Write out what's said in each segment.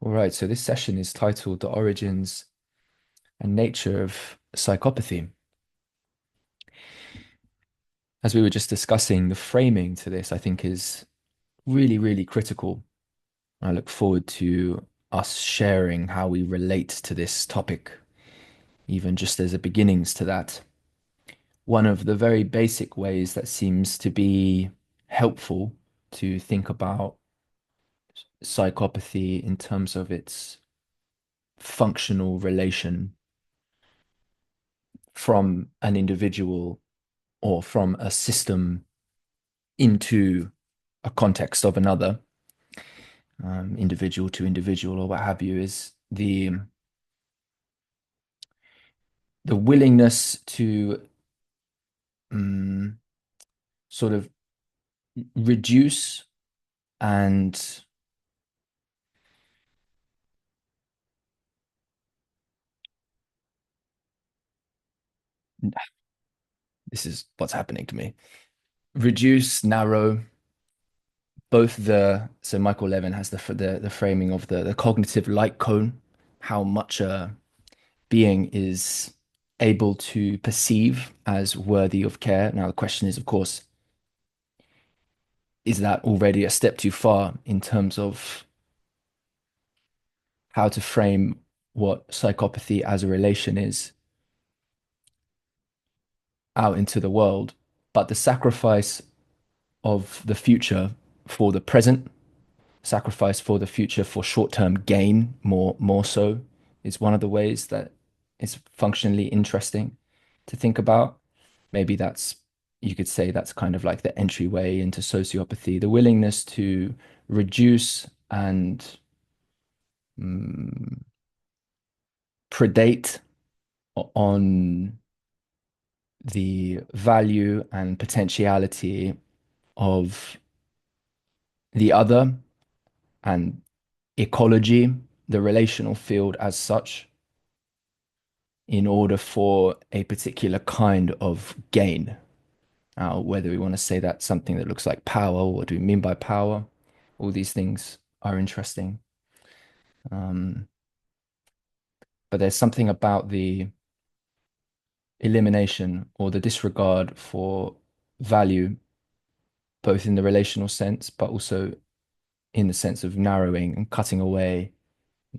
All right, so this session is titled The Origins and Nature of Psychopathy. As we were just discussing, the framing to this, I think, is really, really critical. I look forward to us sharing how we relate to this topic, even just as a beginnings to that. One of the very basic ways that seems to be helpful to think about psychopathy in terms of its functional relation from an individual or from a system into a context of another, individual to individual or what have you, is the willingness to um, sort of reduce and this is what's happening to me. Reduce, narrow both the so Michael Levin has the framing of the cognitive light cone, how much a being is able to perceive as worthy of care. Now the question is, of course, is that already a step too far in terms of how to frame what psychopathy as a relation is out into the world? But the sacrifice of the future for the present, sacrifice for the future for short-term gain, more so, is one of the ways that is functionally interesting to think about. Maybe that's you could say that's kind of like the entryway into sociopathy, the willingness to reduce and mm, predate on the value and potentiality of the other and ecology, the relational field as such, in order for a particular kind of gain. Now, whether we want to say that's something that looks like power, what do we mean by power? All these things are interesting. Um, but there's something about the elimination or the disregard for value, both in the relational sense, but also in the sense of narrowing and cutting away,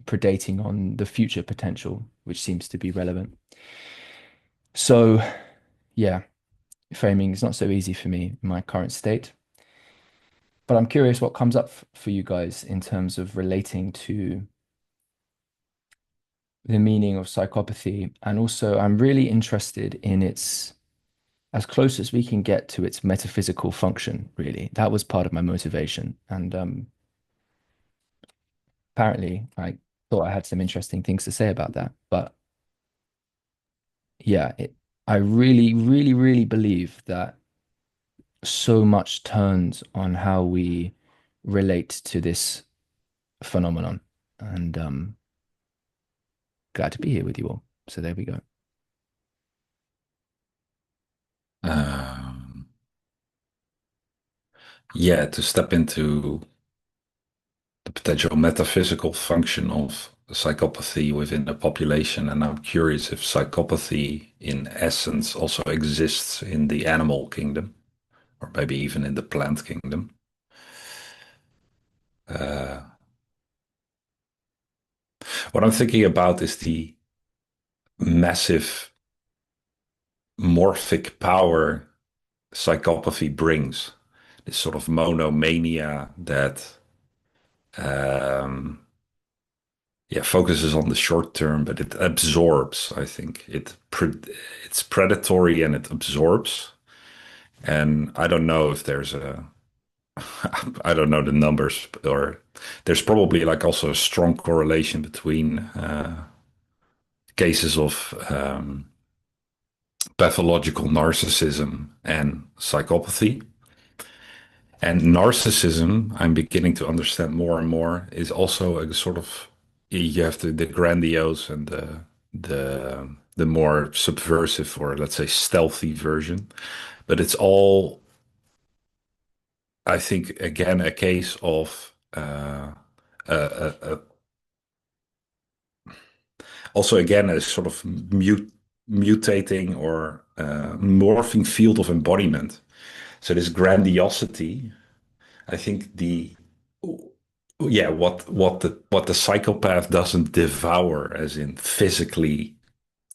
predating on the future potential, which seems to be relevant. So, yeah, framing is not so easy for me in my current state. But I'm curious what comes up for you guys in terms of relating to the meaning of psychopathy. And also, I'm really interested in its as close as we can get to its metaphysical function, really. That was part of my motivation. And apparently, I thought I had some interesting things to say about that. But yeah, I really, really, really believe that so much turns on how we relate to this phenomenon. And glad to be here with you all. So there we go. Um, yeah, to step into the potential metaphysical function of psychopathy within the population. And I'm curious if psychopathy, in essence, also exists in the animal kingdom, or maybe even in the plant kingdom. Uh, what I'm thinking about is the massive morphic power psychopathy brings. This sort of monomania that um, yeah, focuses on the short term, but it absorbs, I think. It's predatory and it absorbs. And I don't know if there's a I don't know the numbers, or there's probably like also a strong correlation between cases of pathological narcissism and psychopathy. And narcissism, I'm beginning to understand more and more, is also a sort of you have the grandiose and the more subversive, or let's say stealthy version. But it's all, I think, again, a case of a Also, again, a sort of mutating or morphing field of embodiment. So this grandiosity, I think yeah, what the psychopath doesn't devour, as in physically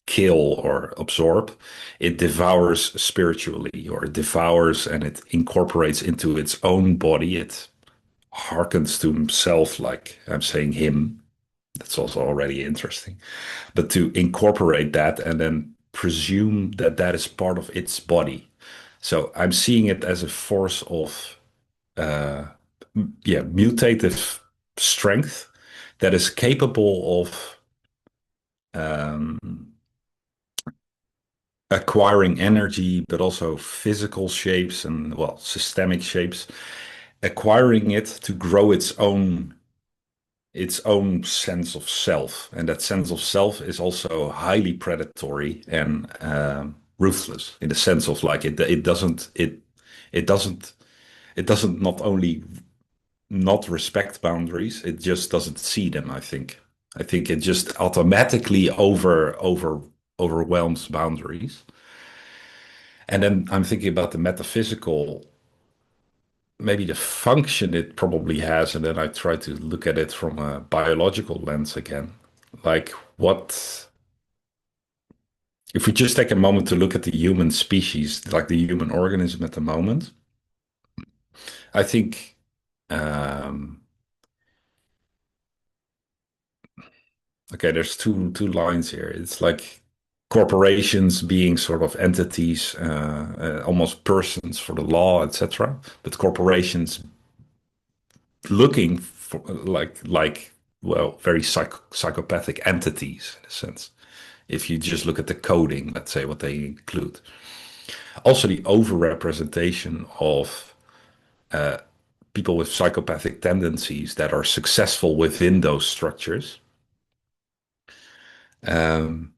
kill or absorb, it devours spiritually, or it devours and it incorporates into its own body. It harkens to himself, like I'm saying him. That's also already interesting. But to incorporate that and then presume that that is part of its body. So I'm seeing it as a force of, uh, yeah, mutative strength that is capable of um, acquiring energy, but also physical shapes and, well, systemic shapes, acquiring it to grow its own sense of self, and that sense of self is also highly predatory and ruthless, in the sense of, like, it doesn't it doesn't not only not respect boundaries, it just doesn't see them. I think it just automatically overwhelms boundaries. And then I'm thinking about the metaphysical, maybe the function it probably has, and then I try to look at it from a biological lens again. Like, what if we just take a moment to look at the human species, like the human organism at the moment? I think, um, okay, there's two lines here. It's like corporations being sort of entities, almost persons for the law, etc. But corporations looking for, like, well, very psychopathic entities, in a sense. If you just look at the coding, let's say, what they include. Also, the overrepresentation of people with psychopathic tendencies that are successful within those structures. Um,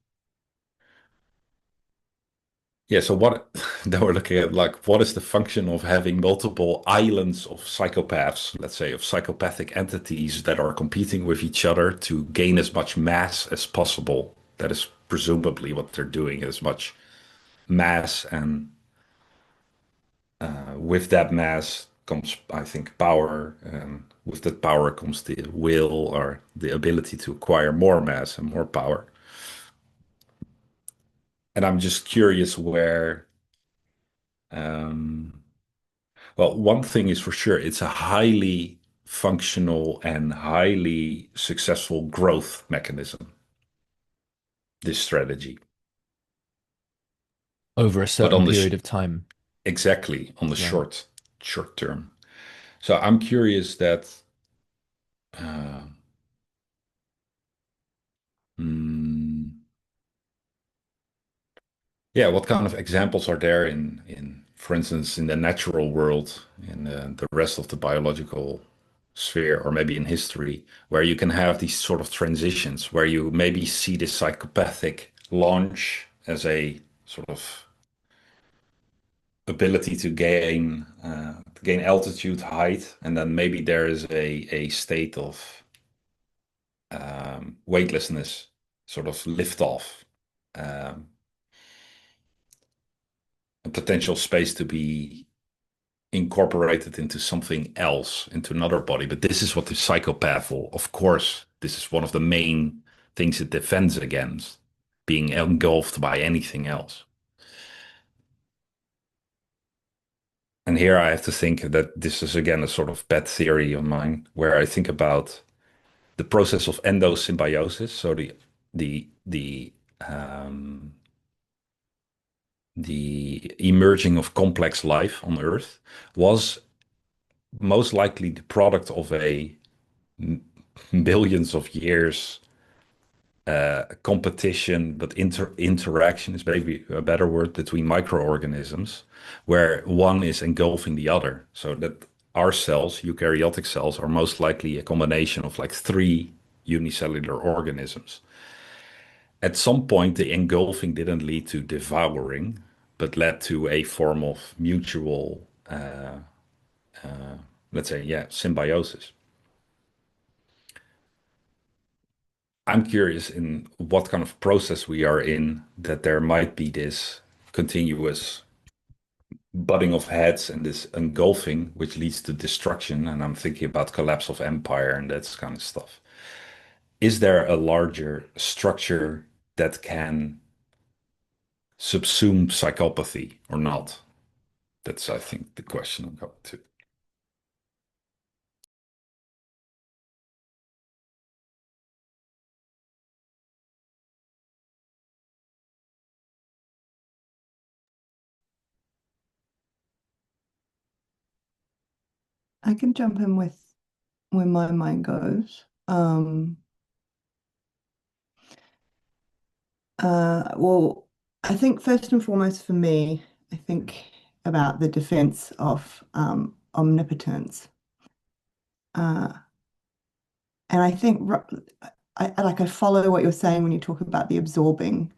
yeah, so what then we're looking at, like, what is the function of having multiple islands of psychopaths, let's say, of psychopathic entities that are competing with each other to gain as much mass as possible? That is presumably what they're doing, as much mass, and with that mass comes, I think, power, and with that power comes the will, or the ability to acquire more mass and more power. And I'm just curious where, um, well, one thing is for sure, it's a highly functional and highly successful growth mechanism, this strategy. over a But certain period of time. exactly, on the Yeah. short term. So I'm curious that, uh, hmm, yeah, what kind of examples are there in, for instance, in the natural world, in the rest of the biological sphere, or maybe in history, where you can have these sort of transitions, where you maybe see the psychopathic launch as a sort of ability to gain altitude, height, and then maybe there is a state of weightlessness, sort of lift off, um, a potential space to be incorporated into something else, into another body. But this is what the psychopath will, of course, this is one of the main things it defends against, being engulfed by anything else. And here I have to think that this is again a sort of pet theory of mine, where I think about the process of endosymbiosis. So um, the emerging of complex life on Earth was most likely the product of a billions of years competition, but interaction is maybe a better word, between microorganisms, where one is engulfing the other. So that our cells, eukaryotic cells, are most likely a combination of like three unicellular organisms. At some point, the engulfing didn't lead to devouring, but led to a form of mutual, let's say, yeah, symbiosis. I'm curious in what kind of process we are in that there might be this continuous butting of heads and this engulfing, which leads to destruction. And I'm thinking about collapse of empire and that kind of stuff. Is there a larger structure that can subsume psychopathy or not? That's, I think, the question I'm going to. I can jump in with where my mind goes. Well, I think first and foremost for me, I think about the defense of omnipotence. Uh, and I think I follow what you're saying when you talk about the absorbing,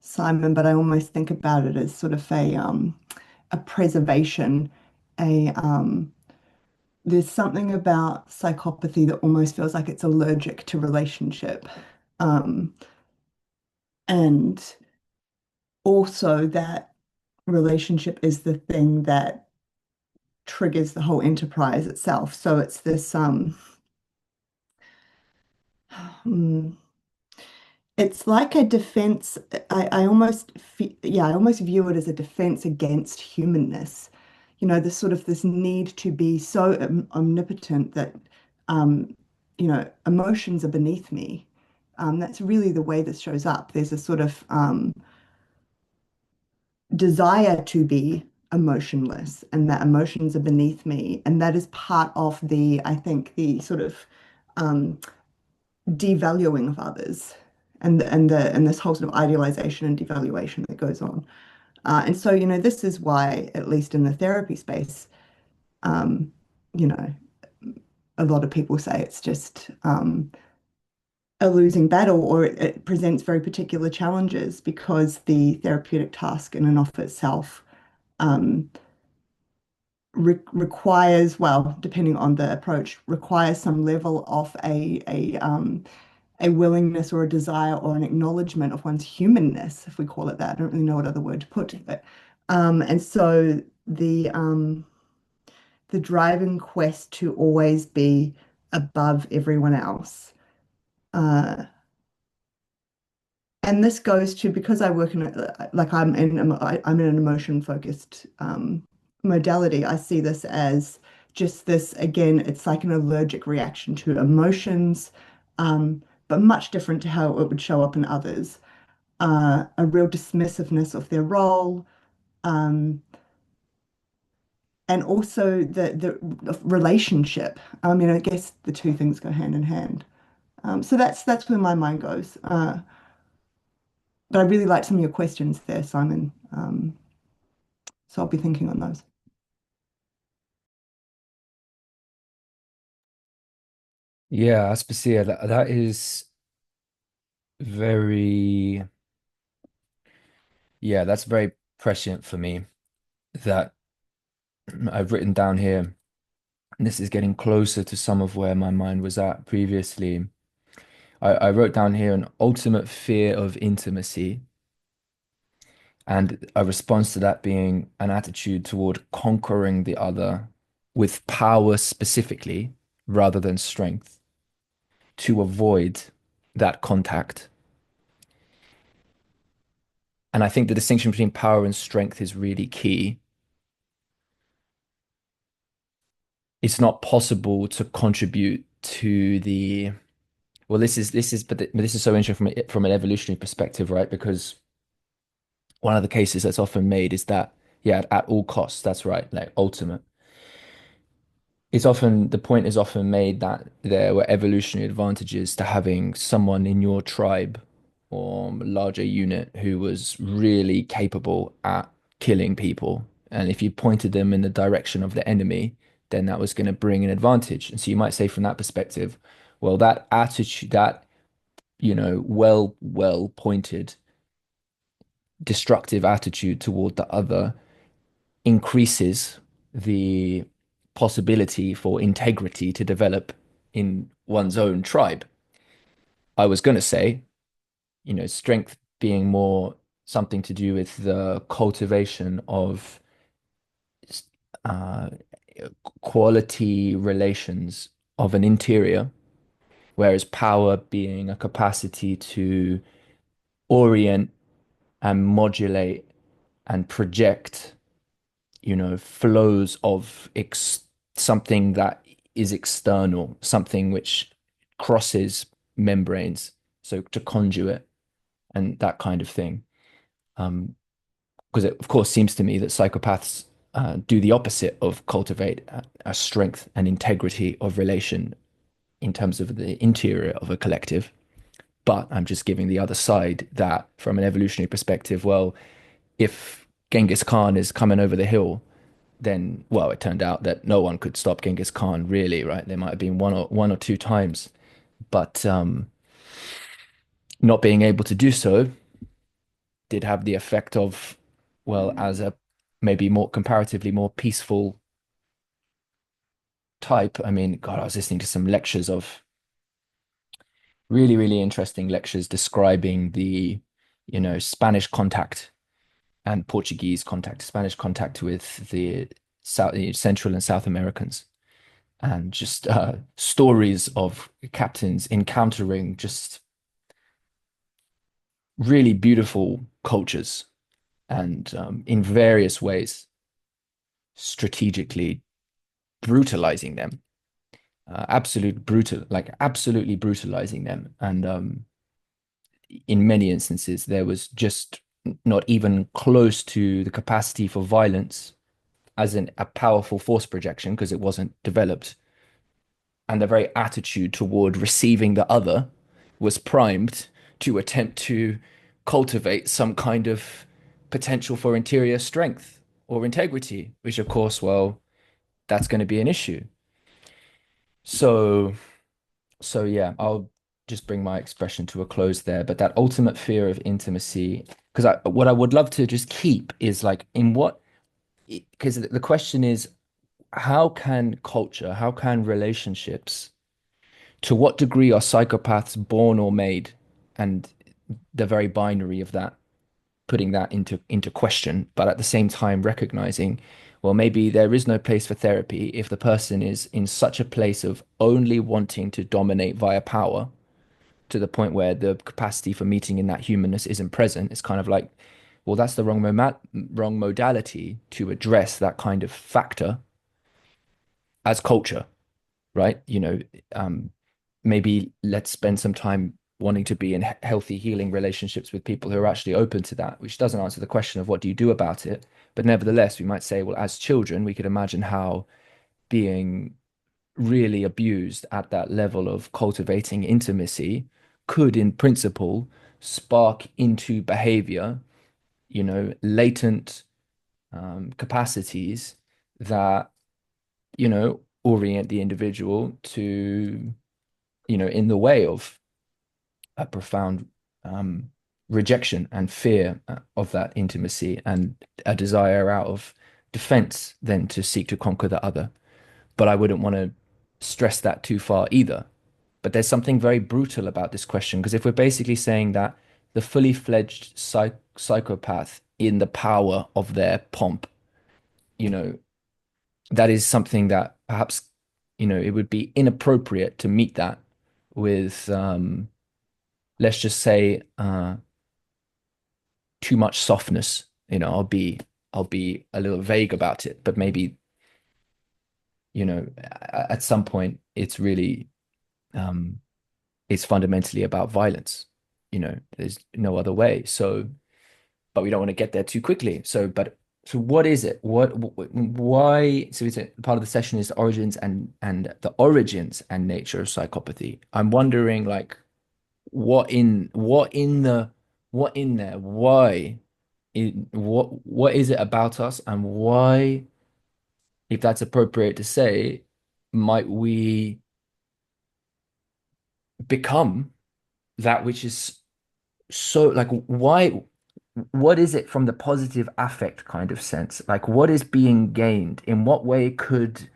Simon, but I almost think about it as sort of a preservation, a there's something about psychopathy that almost feels like it's allergic to relationship. Um, and also that relationship is the thing that triggers the whole enterprise itself. So it's this hmm, it's like a defense. I almost yeah, I almost view it as a defense against humanness. This sort of this need to be so omnipotent that um, emotions are beneath me. That's really the way this shows up. There's a sort of desire to be emotionless and that emotions are beneath me. And that is part of I think, the sort of um, devaluing of others and this whole sort of idealization and devaluation that goes on. And so, this is why, at least in the therapy space, um, you know, a lot of people say it's just a losing battle, or it presents very particular challenges because the therapeutic task in and of itself um, requires, well, depending on the approach, requires some level of a willingness or a desire or an acknowledgement of one's humanness, if we call it that. I don't really know what other word to put to it. And so the driving quest to always be above everyone else. Uh, and this goes to, because I work in like I'm in an emotion focused modality. I see this as just this, again, it's like an allergic reaction to emotions, but much different to how it would show up in others. A real dismissiveness of their role, um, and also the relationship. I mean, I guess the two things go hand in hand. So that's where my mind goes. But I really like some of your questions there, Simon. So I'll be thinking on those. Yeah, Aspasia, that is very, yeah, that's very prescient for me. That I've written down here. And this is getting closer to some of where my mind was at previously. I wrote down here an ultimate fear of intimacy, and a response to that being an attitude toward conquering the other with power specifically rather than strength to avoid that contact. And I think the distinction between power and strength is really key. It's not possible to contribute to the well, this is so interesting from an evolutionary perspective, right? Because one of the cases that's often made is that, yeah, at all costs, that's right, like ultimate. It's often the point is often made that there were evolutionary advantages to having someone in your tribe or larger unit who was really capable at killing people. And if you pointed them in the direction of the enemy, then that was going to bring an advantage. And so you might say from that perspective, well, that attitude, that, well pointed destructive attitude toward the other increases the possibility for integrity to develop in one's own tribe. I was going to say, strength being more something to do with the cultivation of uh, quality relations of an interior, whereas power being a capacity to orient and modulate and project, flows of ex something that is external, something which crosses membranes, so to conduit and that kind of thing. Because it, of course, seems to me that psychopaths do the opposite of cultivate a strength and integrity of relation in terms of the interior of a collective. But I'm just giving the other side that from an evolutionary perspective, well, if Genghis Khan is coming over the hill, then, well, it turned out that no one could stop Genghis Khan, really, right? There might have been one or two times, but not being able to do so did have the effect of, well, as a maybe more comparatively more peaceful type. I mean, God, I was listening to some lectures of really, really interesting lectures describing the, Spanish contact and Portuguese contact, Spanish contact with the South, Central and South Americans, and just stories of captains encountering just really beautiful cultures and in various ways strategically brutalizing them, absolutely brutalizing them. And in many instances, there was just not even close to the capacity for violence as a powerful force projection because it wasn't developed. And the very attitude toward receiving the other was primed to attempt to cultivate some kind of potential for interior strength or integrity, which, of course, well, that's going to be an issue. So, so yeah, I'll just bring my expression to a close there. But that ultimate fear of intimacy, because what I would love to just keep is like in what, because the question is, how can culture, how can relationships, to what degree are psychopaths born or made? And the very binary of that, putting that into question, but at the same time recognizing, well, maybe there is no place for therapy if the person is in such a place of only wanting to dominate via power to the point where the capacity for meeting in that humanness isn't present. It's kind of like, well, that's the wrong modality to address that kind of factor as culture, right? Um, maybe let's spend some time wanting to be in healthy, healing relationships with people who are actually open to that, which doesn't answer the question of what do you do about it. But nevertheless, we might say, well, as children, we could imagine how being really abused at that level of cultivating intimacy could, in principle, spark into behavior, latent capacities that, orient the individual to, in the way of a profound rejection and fear of that intimacy and a desire out of defense then to seek to conquer the other. But I wouldn't want to stress that too far either. But there's something very brutal about this question because if we're basically saying that the fully fledged psychopath in the power of their pomp, you know, that is something that perhaps, it would be inappropriate to meet that with, let's just say, too much softness. I'll be a little vague about it, but maybe, at some point it's really, um, it's fundamentally about violence. There's no other way. So, but we don't want to get there too quickly. So what is it? Why? So it's part of the session is origins and the origins and nature of psychopathy. I'm wondering like what in there? What is it about us and why, if that's appropriate to say, might we become that which is so like why what is it from the positive affect kind of sense? Like what is being gained? In what way could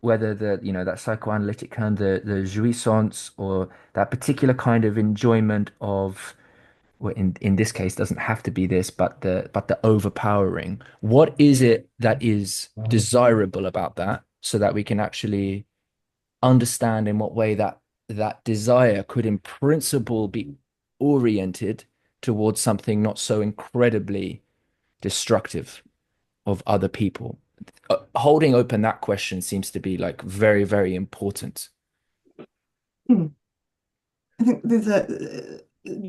whether that psychoanalytic kind, the jouissance, or that particular kind of enjoyment of, well, in this case, doesn't have to be this, but the overpowering. What is it that is desirable about that, so that we can actually understand in what way that desire could, in principle, be oriented towards something not so incredibly destructive of other people. Holding open that question seems to be like very, very important. Hmm. I think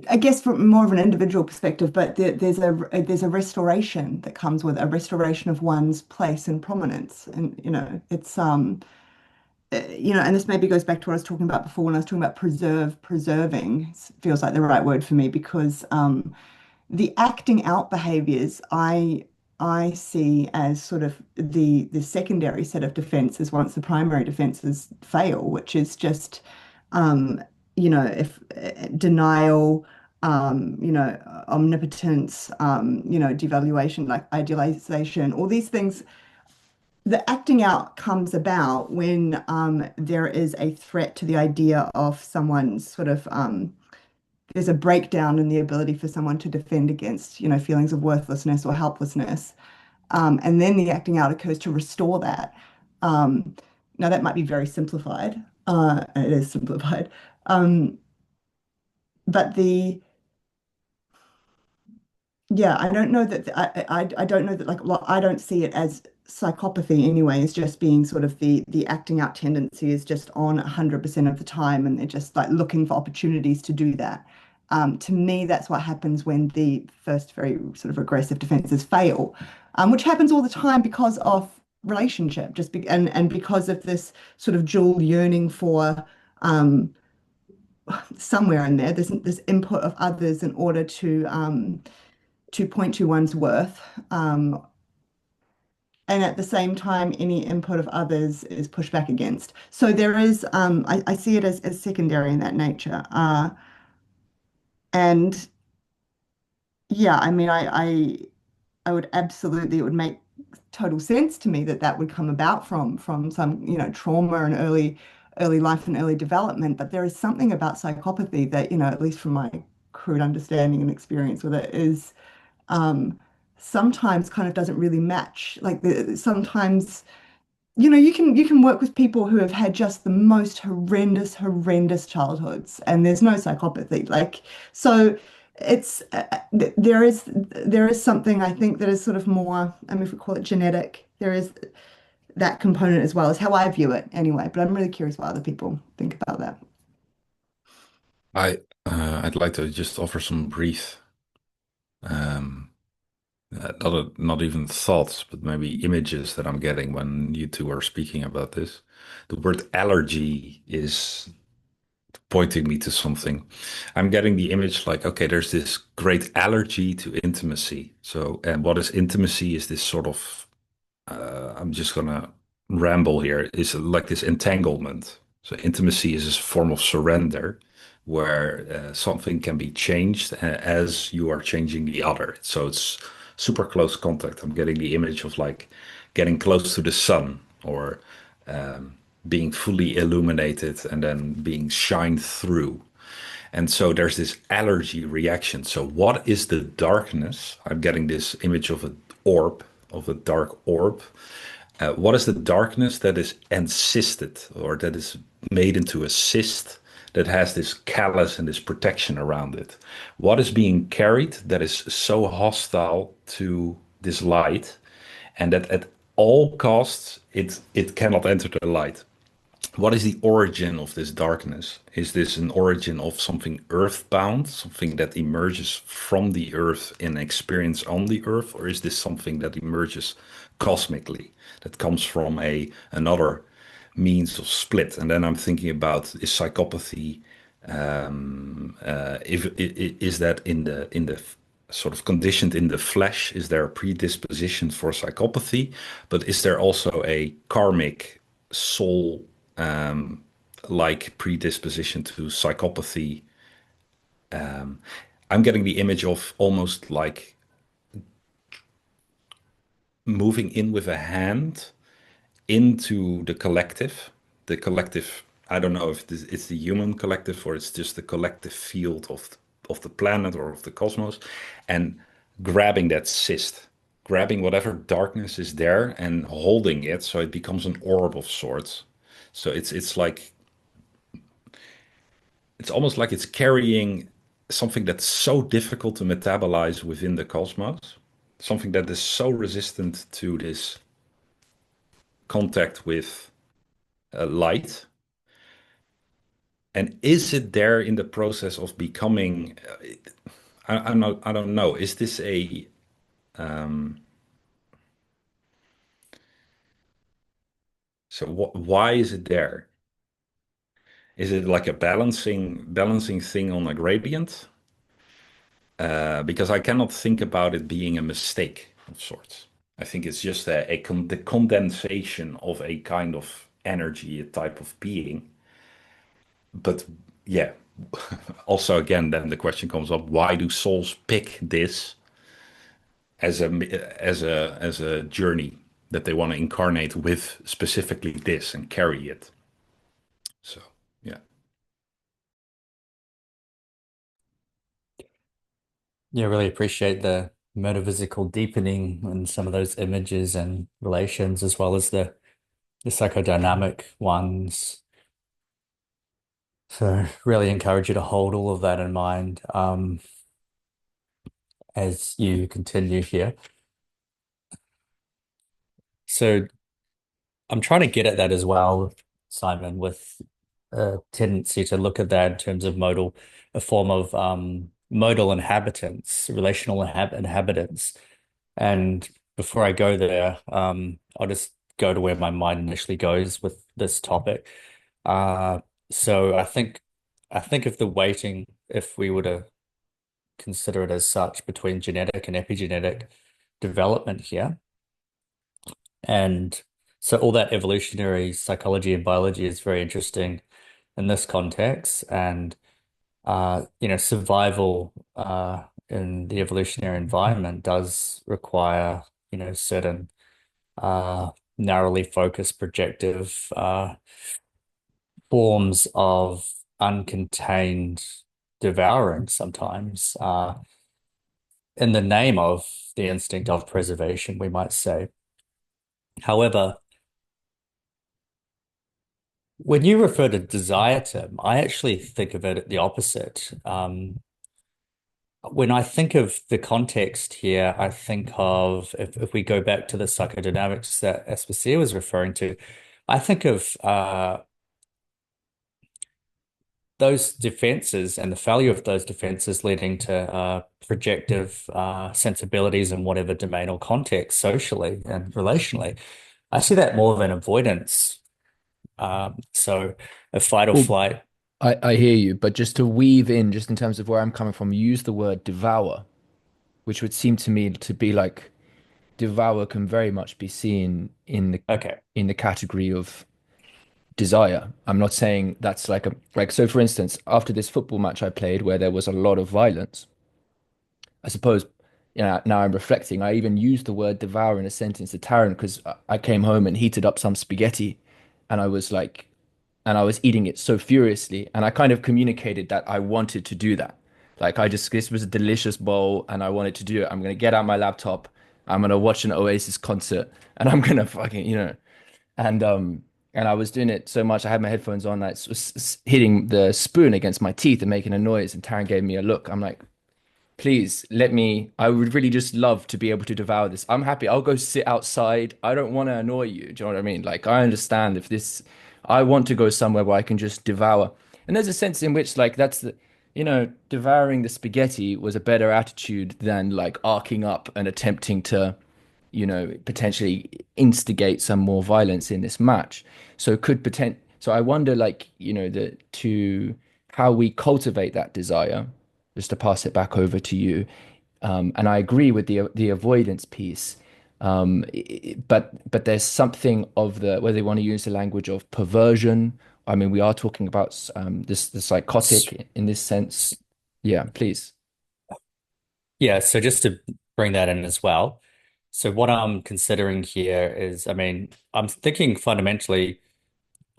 I guess from more of an individual perspective, but there's a restoration that comes with a restoration of one's place and prominence, and it's and this maybe goes back to what I was talking about before when I was talking about preserving feels like the right word for me because the acting out behaviors I see as sort of the secondary set of defenses once the primary defenses fail, which is just um, if denial, omnipotence, devaluation, like idealization, all these things. The acting out comes about when there is a threat to the idea of someone's sort of there's a breakdown in the ability for someone to defend against, feelings of worthlessness or helplessness. And then the acting out occurs to restore that. Um, Now, that might be very simplified. It is simplified. Um, but yeah, I don't know that I don't know that I don't see it as psychopathy anyway, as just being sort of the acting out tendency is just on 100% of the time and they're just like looking for opportunities to do that. To me, that's what happens when the first very sort of regressive defenses fail, which happens all the time because of relationship, and because of this sort of dual yearning for um, somewhere in there, there's this input of others in order to point to one's worth. And at the same time, any input of others is pushed back against. So there is, I see it as secondary in that nature. And yeah, I mean, I would absolutely, it would make total sense to me that that would come about from some, trauma and early life and early development. But there is something about psychopathy that, at least from my crude understanding and experience with it, is um, sometimes kind of doesn't really match. Like sometimes, you can work with people who have had just the most horrendous childhoods, and there's no psychopathy. Like so, it's there is something I think that is sort of more. I mean, if we call it genetic, there is that component as well, as how I view it anyway. But I'm really curious what other people think about that. I'd like to just offer some brief, um, not even thoughts, but maybe images that I'm getting when you two are speaking about this. The word allergy is pointing me to something. I'm getting the image like, okay, there's this great allergy to intimacy. So, and what is intimacy is this sort of, I'm just gonna ramble here, is like this entanglement. So, intimacy is a form of surrender where something can be changed as you are changing the other. So, it's super close contact. I'm getting the image of like getting close to the sun or being fully illuminated and then being shined through. And so there's this allergy reaction. So what is the darkness? I'm getting this image of an orb, of a dark orb. What is the darkness that is encysted or that is made into a cyst that has this callus and this protection around it? What is being carried that is so hostile to this light and that at all costs it cannot enter the light? What is the origin of this darkness? Is this an origin of something earthbound, something that emerges from the earth in experience on the earth, or is this something that emerges cosmically, that comes from a another means of split? And then I'm thinking about is psychopathy, is that in the sort of conditioned in the flesh? Is there a predisposition for psychopathy? But is there also a karmic soul like predisposition to psychopathy? I'm getting the image of almost like moving in with a hand into the collective. The collective, I don't know if it's the human collective or it's just the collective field of the planet or of the cosmos, and grabbing that cyst, grabbing whatever darkness is there and holding it so it becomes an orb of sorts. So it's like it's almost like it's carrying something that's so difficult to metabolize within the cosmos, something that is so resistant to this contact with light. And is it there in the process of becoming? I don't know. Is this a so? Why is it there? Is it like a balancing thing on a gradient? Because I cannot think about it being a mistake of sorts. I think it's just the condensation of a kind of energy, a type of being. But yeah, also again, then the question comes up: why do souls pick this as a journey that they want to incarnate with specifically this and carry it? So yeah. Yeah, really appreciate the metaphysical deepening and some of those images and relations, as well as the psychodynamic ones. So really encourage you to hold all of that in mind as you continue here. So I'm trying to get at that as well, Simon, with a tendency to look at that in terms of a form of modal inhabitants, relational inhabitants. And before I go there, I'll just go to where my mind initially goes with this topic. Uh, so I think of the weighting, if we were to consider it as such, between genetic and epigenetic development here. And so all that evolutionary psychology and biology is very interesting in this context. And survival in the evolutionary environment does require, certain narrowly focused projective forms of uncontained devouring sometimes in the name of the instinct of preservation, we might say. However, when you refer to desire term, I actually think of it the opposite. When I think of the context here, I think of if we go back to the psychodynamics that Aspasia was referring to, I think of those defenses and the failure of those defenses leading to projective sensibilities in whatever domain or context, socially and relationally. I see that more of an avoidance. So a fight or Well, flight. I hear you, but just to weave in, just in terms of where I'm coming from, use the word devour, which would seem to me to be like devour can very much be seen Okay. in the category of desire. I'm not saying that's like so for instance, after this football match I played where there was a lot of violence, I suppose, now I'm reflecting, I even used the word devour in a sentence to Taryn because I came home and heated up some spaghetti and I was eating it so furiously and I kind of communicated that I wanted to do that. Like this was a delicious bowl and I wanted to do it. I'm gonna get out my laptop, I'm gonna watch an Oasis concert and I'm gonna fucking, and and I was doing it so much I had my headphones on, like hitting the spoon against my teeth and making a noise and Taryn gave me a look. I'm like, please let me. I would really just love to be able to devour this. I'm happy. I'll go sit outside. I don't want to annoy you. Do you know what I mean? Like, I understand if this, I want to go somewhere where I can just devour. And there's a sense in which, like, devouring the spaghetti was a better attitude than like arcing up and attempting to potentially instigate some more violence in this match. So I wonder, like, the to how we cultivate that desire, just to pass it back over to you. And I agree with the avoidance piece. But there's something of the whether they want to use the language of perversion. I mean, we are talking about the psychotic in this sense. Yeah, please. Yeah, so just to bring that in as well. So what I'm considering here is, I mean, I'm thinking fundamentally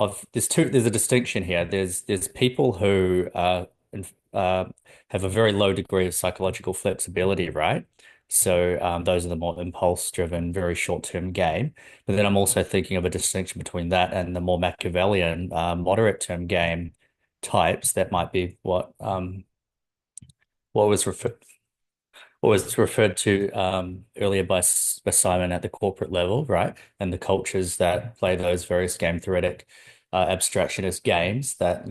of there's a distinction here. There's people who have a very low degree of psychological flexibility, right? So those are the more impulse-driven, very short-term game. But then I'm also thinking of a distinction between that and the more Machiavellian, moderate-term game types. That might be what was referred to earlier by Simon at the corporate level, right? And the cultures that play those various game theoretic abstractionist games that,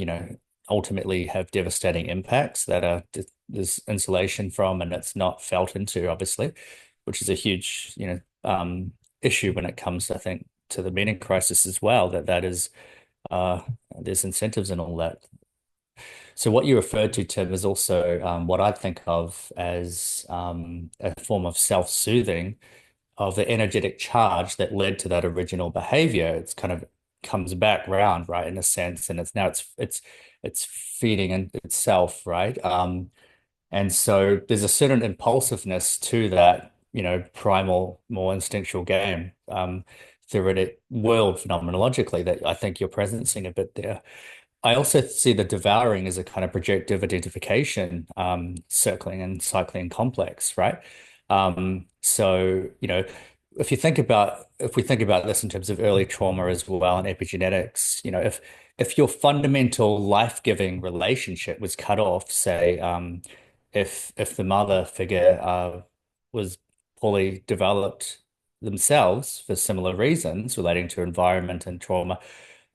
ultimately have devastating impacts that there's insulation from and it's not felt into, obviously, which is a huge, issue when it comes, I think, to the meaning crisis as well, that is uh, there's incentives and all that. So what you referred to, Tim, is also what I think of as a form of self-soothing of the energetic charge that led to that original behavior. It's kind of comes back round, right, in a sense, and it's feeding in itself, right? And so there's a certain impulsiveness to that, primal, more instinctual game, theoretic world phenomenologically that I think you're presencing a bit there. I also see the devouring as a kind of projective identification, circling and cycling complex, right? So, if we think about this in terms of early trauma as well and epigenetics, if your fundamental life-giving relationship was cut off, say, if the mother figure was poorly developed themselves for similar reasons relating to environment and trauma,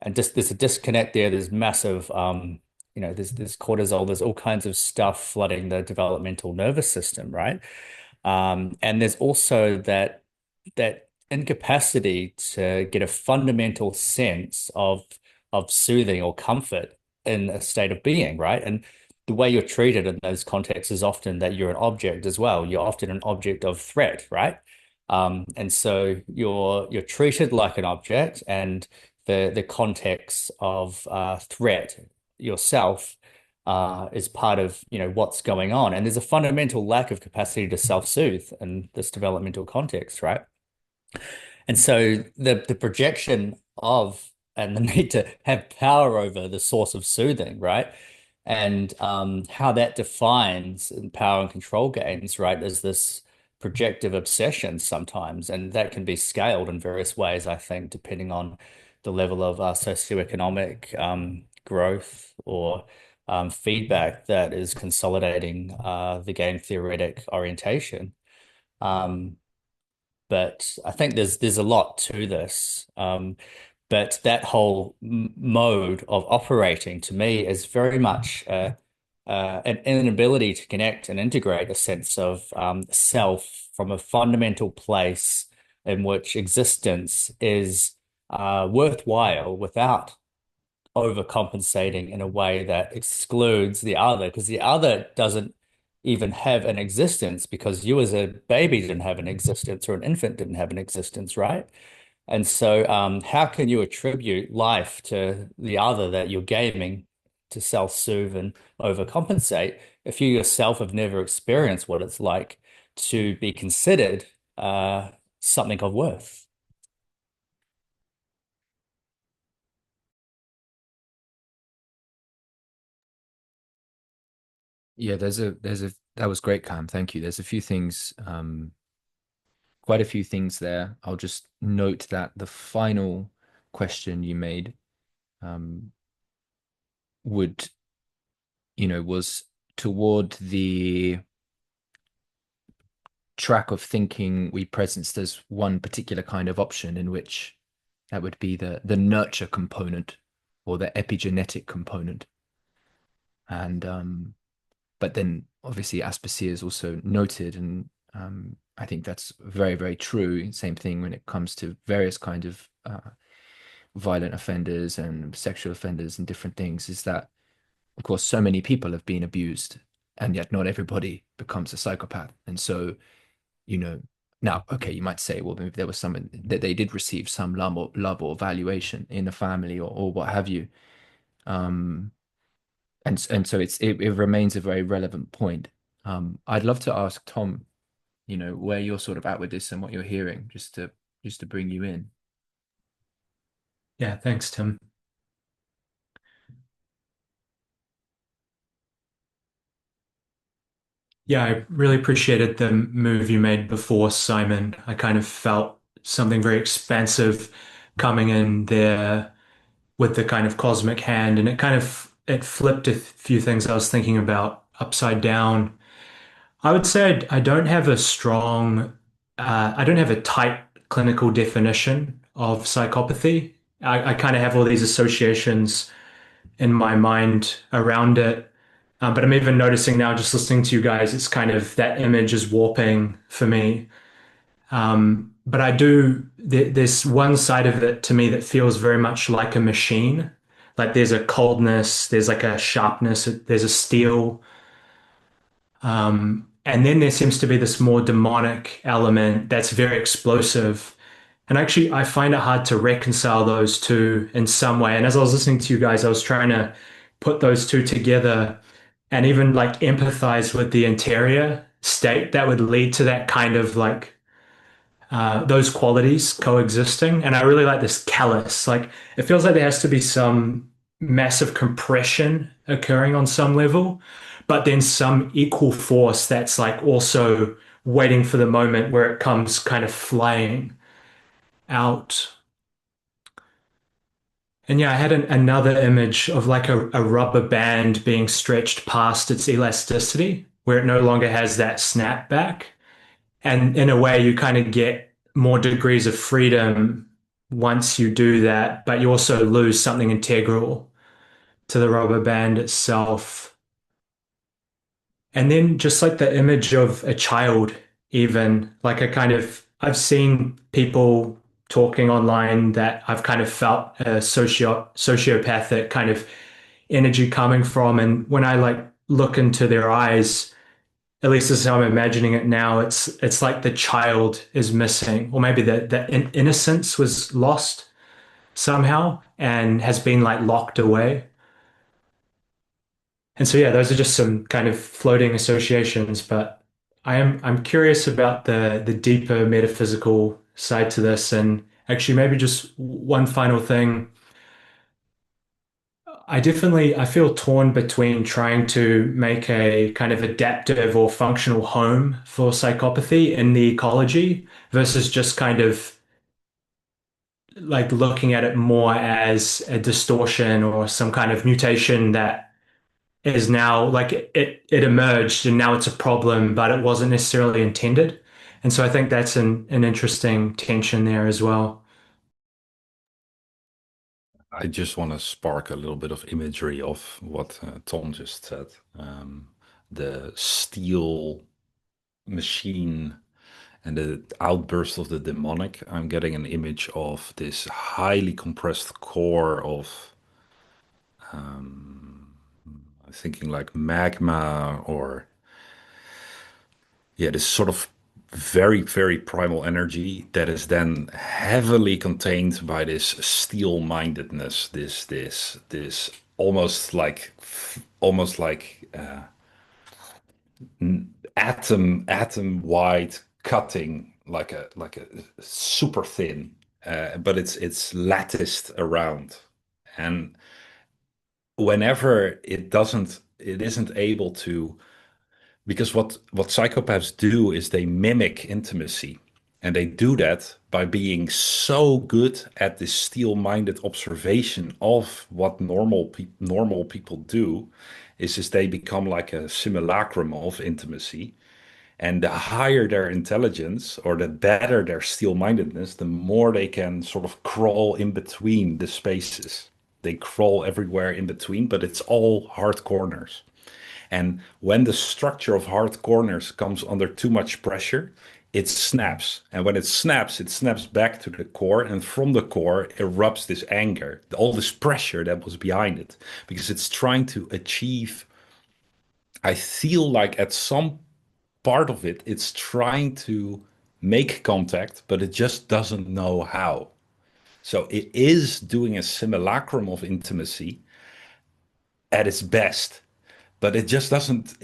and just there's a disconnect there. There's massive, there's cortisol, there's all kinds of stuff flooding the developmental nervous system, right? And there's also that incapacity to get a fundamental sense of soothing or comfort in a state of being, right? And the way you're treated in those contexts is often that you're an object as well. You're often an object of threat, right? And so you're treated like an object, and the context of threat yourself is part of what's going on. And there's a fundamental lack of capacity to self-soothe in this developmental context, right? And so the projection of and the need to have power over the source of soothing, right? And how that defines in power and control games, right, is this projective obsession sometimes, and that can be scaled in various ways, I think, depending on the level of socioeconomic growth or feedback that is consolidating the game theoretic orientation. Um, but I think there's a lot to this. But that whole mode of operating to me is very much an inability to connect and integrate a sense of self from a fundamental place in which existence is worthwhile without overcompensating in a way that excludes the other, because the other doesn't even have an existence because you as a baby didn't have an existence or an infant didn't have an existence, right? And so, how can you attribute life to the other that you're gaming to self-soothe and overcompensate if you yourself have never experienced what it's like to be considered something of worth? Yeah, there's a that was great, Cam. Thank you. There's a few things, quite a few things there. I'll just note that the final question you made, um, would, was toward the track of thinking we presenced as one particular kind of option, in which that would be the nurture component or the epigenetic component. And but then obviously Aspasia is also noted, and I think that's very, very true. Same thing when it comes to various kind of violent offenders and sexual offenders and different things, is that of course so many people have been abused, and yet not everybody becomes a psychopath. And so, you know, now, okay, you might say, well, maybe there was someone that they did receive some love or valuation in the family, or what have you. Um, and so it remains a very relevant point. I'd love to ask Tom, where you're sort of at with this and what you're hearing, just to bring you in. Yeah, thanks, Tim. Yeah, I really appreciated the move you made before, Simon. I kind of felt something very expansive coming in there with the kind of cosmic hand, and it flipped a few things I was thinking about upside down. I would say I don't have a strong, I don't have a tight clinical definition of psychopathy. I kind of have all these associations in my mind around it. But I'm even noticing now, just listening to you guys, it's kind of that image is warping for me. But there's one side of it to me that feels very much like a machine. Like there's a coldness, there's like a sharpness, there's a steel. And then there seems to be this more demonic element that's very explosive. And actually, I find it hard to reconcile those two in some way. And as I was listening to you guys, I was trying to put those two together and even like empathize with the interior state that would lead to that kind of like those qualities coexisting. And I really like this callus. Like it feels like there has to be some massive compression occurring on some level, but then some equal force that's like also waiting for the moment where it comes kind of flying out. And yeah, I had another image of like a rubber band being stretched past its elasticity, where it no longer has that snapback. And in a way, you kind of get more degrees of freedom once you do that, but you also lose something integral to the rubber band itself. And then just like the image of a child, even like I've seen people talking online that I've kind of felt a sociopathic kind of energy coming from. And when I like look into their eyes, at least this is how I'm imagining it now, it's like the child is missing, or maybe the innocence was lost somehow and has been like locked away. And so yeah, those are just some kind of floating associations, but I'm curious about the deeper metaphysical side to this. And actually maybe just one final thing. I feel torn between trying to make a kind of adaptive or functional home for psychopathy in the ecology versus just kind of like looking at it more as a distortion or some kind of mutation that is now like it emerged and now it's a problem, but it wasn't necessarily intended. And so I think that's an interesting tension there as well. I just want to spark a little bit of imagery of what Tom just said. The steel machine and the outburst of the demonic. I'm getting an image of this highly compressed core of, I'm thinking like magma or, yeah, this sort of very, very primal energy that is then heavily contained by this steel-mindedness, this almost like atom wide cutting, like a super thin, but it's latticed around, and whenever it isn't able to, because what psychopaths do is they mimic intimacy, and they do that by being so good at this steel-minded observation of what normal people do, is they become like a simulacrum of intimacy. And the higher their intelligence or the better their steel-mindedness, the more they can sort of crawl in between the spaces. They crawl everywhere in between, but it's all hard corners. And when the structure of hard corners comes under too much pressure, it snaps. And when it snaps back to the core. And from the core erupts this anger, all this pressure that was behind it, because it's trying to achieve. I feel like at some part of it, it's trying to make contact, but it just doesn't know how. So it is doing a simulacrum of intimacy at its best, but it just doesn't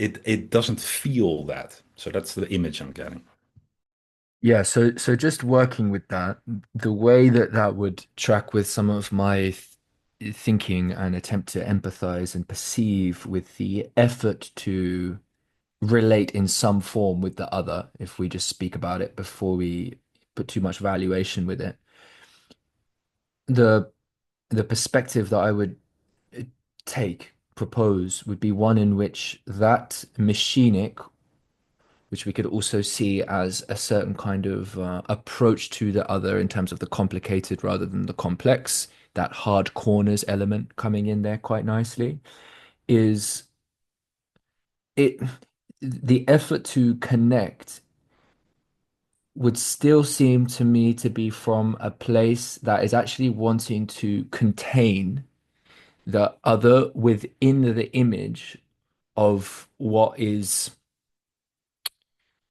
feel that. So that's the image I'm getting. Yeah, so just working with that, the way that that would track with some of my thinking and attempt to empathize and perceive with the effort to relate in some form with the other, if we just speak about it before we put too much valuation with it. The the perspective that I would uh, propose would be one in which that machinic, which we could also see as a certain kind of approach to the other in terms of the complicated rather than the complex, that hard corners element coming in there quite nicely, is it the effort to connect would still seem to me to be from a place that is actually wanting to contain the other within the image of what is,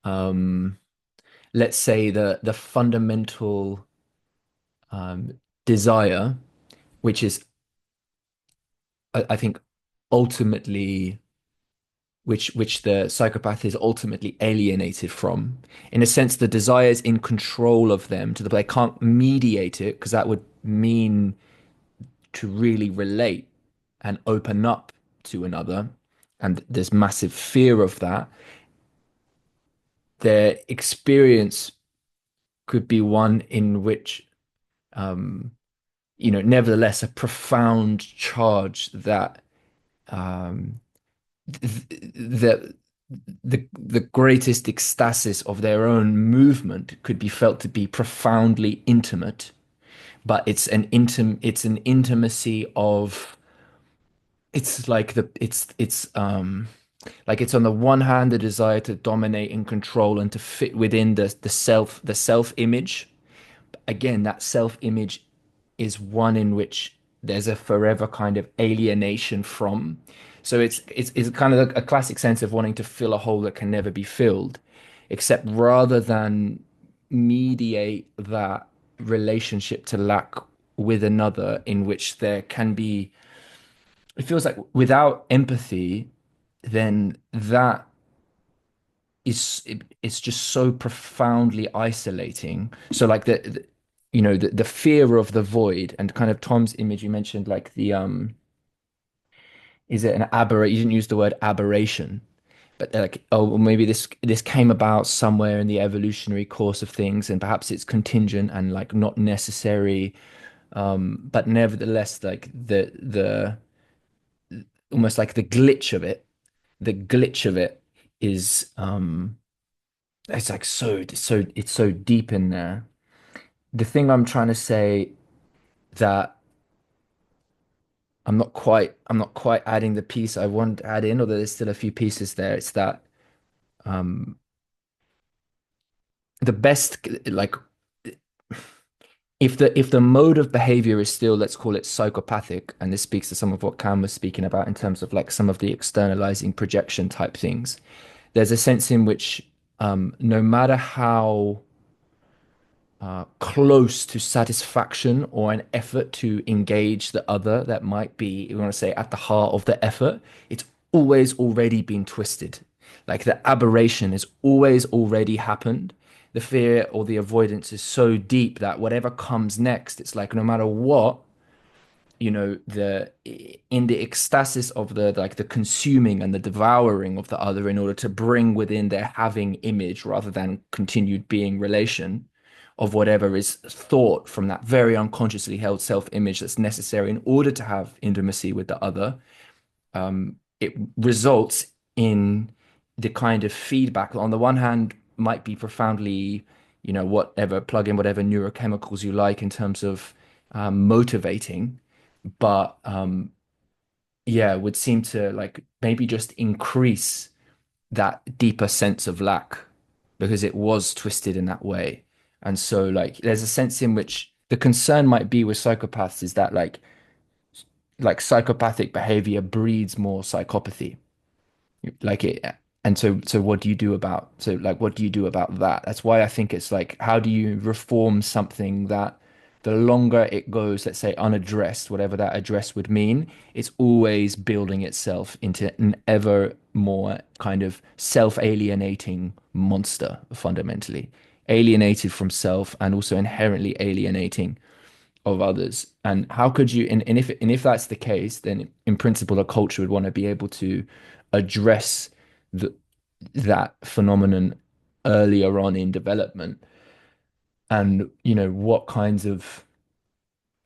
um, let's say, the fundamental desire, which is, I think, ultimately, which the psychopath is ultimately alienated from. In a sense, the desire is in control of them to the they can't mediate it because that would mean to really relate and open up to another. And there's massive fear of that. Their experience could be one in which, um, nevertheless, a profound charge that um, the the greatest ecstasis of their own movement could be felt to be profoundly intimate, but it's an intimacy of it's like like it's on the one hand the desire to dominate and control and to fit within the self image. Again, that self image is one in which there's a forever kind of alienation from. So it's kind of a classic sense of wanting to fill a hole that can never be filled, except rather than mediate that relationship to lack with another in which there can be, it feels like without empathy, then that it's just so profoundly isolating. So like the fear of the void and kind of Tom's image you mentioned, like the is it an aberration? You didn't use the word aberration, but they're like, oh, well, maybe this came about somewhere in the evolutionary course of things, and perhaps it's contingent and like not necessary. But nevertheless, like the almost like the glitch of it is it's like it's so deep in there. The thing I'm trying to say that I'm not quite adding the piece I want to add in, although there's still a few pieces there. It's that um the best like if the mode of behavior is still, let's call it psychopathic, and this speaks to some of what Cam was speaking about in terms of like some of the externalizing projection type things, there's a sense in which no matter how close to satisfaction or an effort to engage the other that might be, you want to say, at the heart of the effort, it's always already been twisted. Like the aberration has always already happened. The fear or the avoidance is so deep that whatever comes next, it's like no matter what, the in the ecstasis of the like the consuming and the devouring of the other in order to bring within their having image rather than continued being relation of whatever is thought from that very unconsciously held self-image that's necessary in order to have intimacy with the other, it results in the kind of feedback on the one hand might be profoundly, whatever, plug in whatever neurochemicals you like in terms of motivating, but yeah, would seem to like maybe just increase that deeper sense of lack because it was twisted in that way. And so like there's a sense in which the concern might be with psychopaths is that like psychopathic behavior breeds more psychopathy. Like it, and so what do you do about what do you do about that? That's why I think it's like how do you reform something that the longer it goes, let's say unaddressed, whatever that address would mean, it's always building itself into an ever more kind of self-alienating monster fundamentally. alienated from self and also inherently alienating of others. And how could you, and if that's the case, then in principle, a culture would want to be able to address the, that phenomenon earlier on in development. And, what kinds of,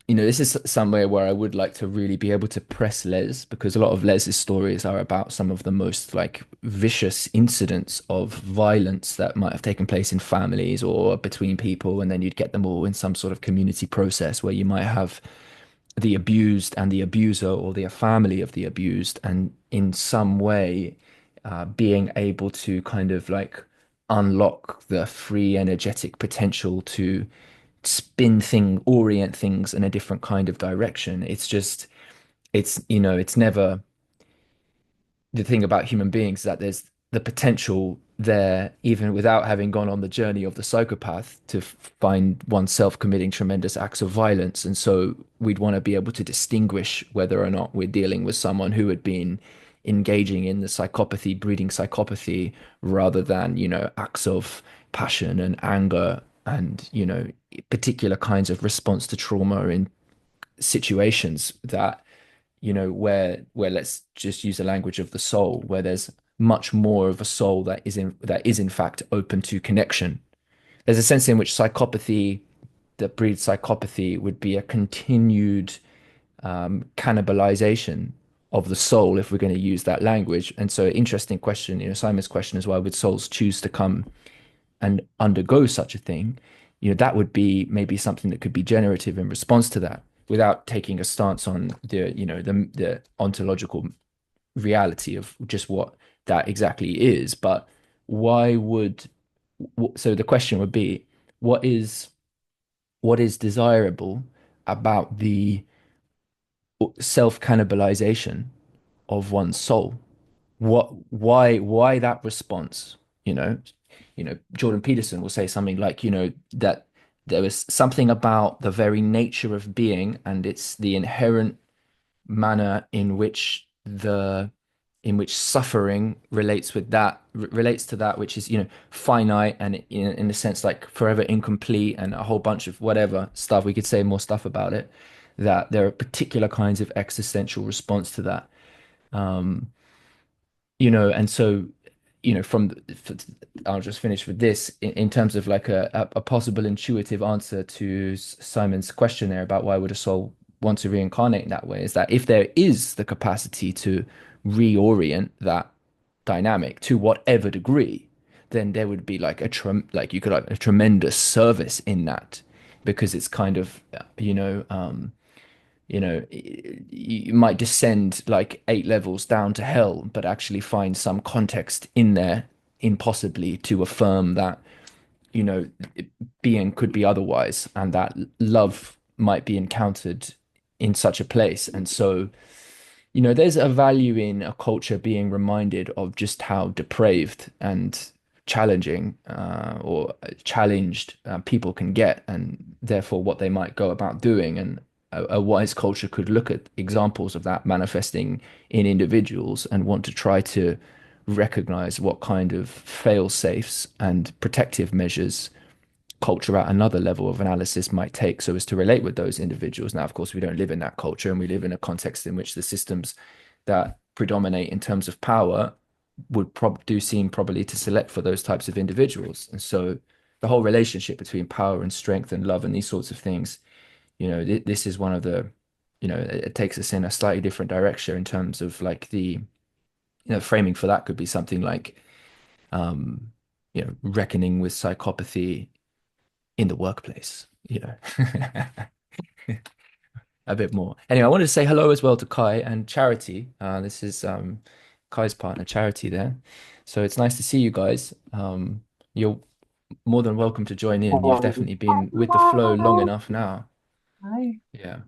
this is somewhere where I would like to really be able to press Les, because a lot of Les's stories are about some of the most like vicious incidents of violence that might have taken place in families or between people, and then you'd get them all in some sort of community process where you might have the abused and the abuser or the family of the abused, and in some way being able to kind of like unlock the free energetic potential to orient things in a different kind of direction. It's just, it's never the thing about human beings is that there's the potential there, even without having gone on the journey of the psychopath, to find oneself committing tremendous acts of violence. And so we'd want to be able to distinguish whether or not we're dealing with someone who had been engaging in the psychopathy, breeding psychopathy, rather than, acts of passion and anger and, particular kinds of response to trauma in situations that where let's just use the language of the soul, where there's much more of a soul that is in fact open to connection. There's a sense in which psychopathy that breeds psychopathy would be a continued cannibalization of the soul, if we're going to use that language. And so, interesting question. Simon's question is, why would souls choose to come and undergo such a thing? That would be maybe something that could be generative in response to that, without taking a stance on the ontological reality of just what that exactly is. But why would so the question would be, what is desirable about the self-cannibalization of one's soul? Why that response? Jordan Peterson will say something like, that there was something about the very nature of being, and it's the inherent manner in which suffering relates to that which is, finite, and in a sense like forever incomplete, and a whole bunch of whatever stuff. We could say more stuff about it, that there are particular kinds of existential response to that. um and so, I'll just finish with this in terms of like a possible intuitive answer to Simon's question there about why would a soul want to reincarnate in that way, is that if there is the capacity to reorient that dynamic to whatever degree, then there would be like like you could like a tremendous service in that, because it's kind of, you might descend like 8 levels down to hell, but actually find some context in there, impossibly, to affirm that, you know, being could be otherwise, and that love might be encountered in such a place. And so, there's a value in a culture being reminded of just how depraved and challenging or challenged people can get, and therefore what they might go about doing. And a wise culture could look at examples of that manifesting in individuals and want to try to recognize what kind of fail safes and protective measures culture at another level of analysis might take, so as to relate with those individuals. Now, of course, we don't live in that culture, and we live in a context in which the systems that predominate in terms of power would do seem probably to select for those types of individuals. And so the whole relationship between power and strength and love and these sorts of things, this is one of the, it takes us in a slightly different direction in terms of like the, framing for that could be something like, reckoning with psychopathy in the workplace, a bit more. Anyway, I wanted to say hello as well to Kai and Charity. This is Kai's partner, Charity, there. So it's nice to see you guys. You're more than welcome to join in. You've definitely been with the flow long enough now. Hi. Yeah.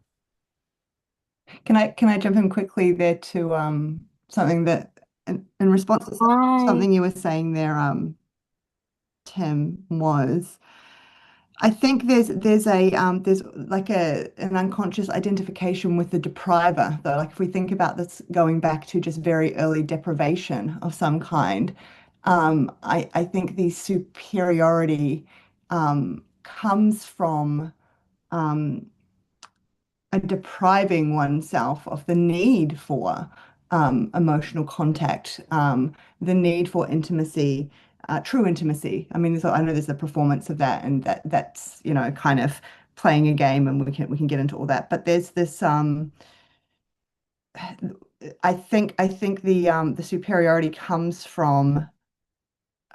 Can I jump in quickly there to something that in response to something you were saying there, Tim, was I think there's like an unconscious identification with the depriver, though. Like if we think about this going back to just very early deprivation of some kind, I think the superiority comes from a depriving oneself of the need for emotional contact, the need for intimacy, true intimacy. I mean, I know there's a performance of that, and that's kind of playing a game, and we can get into all that. But there's this I think the superiority comes from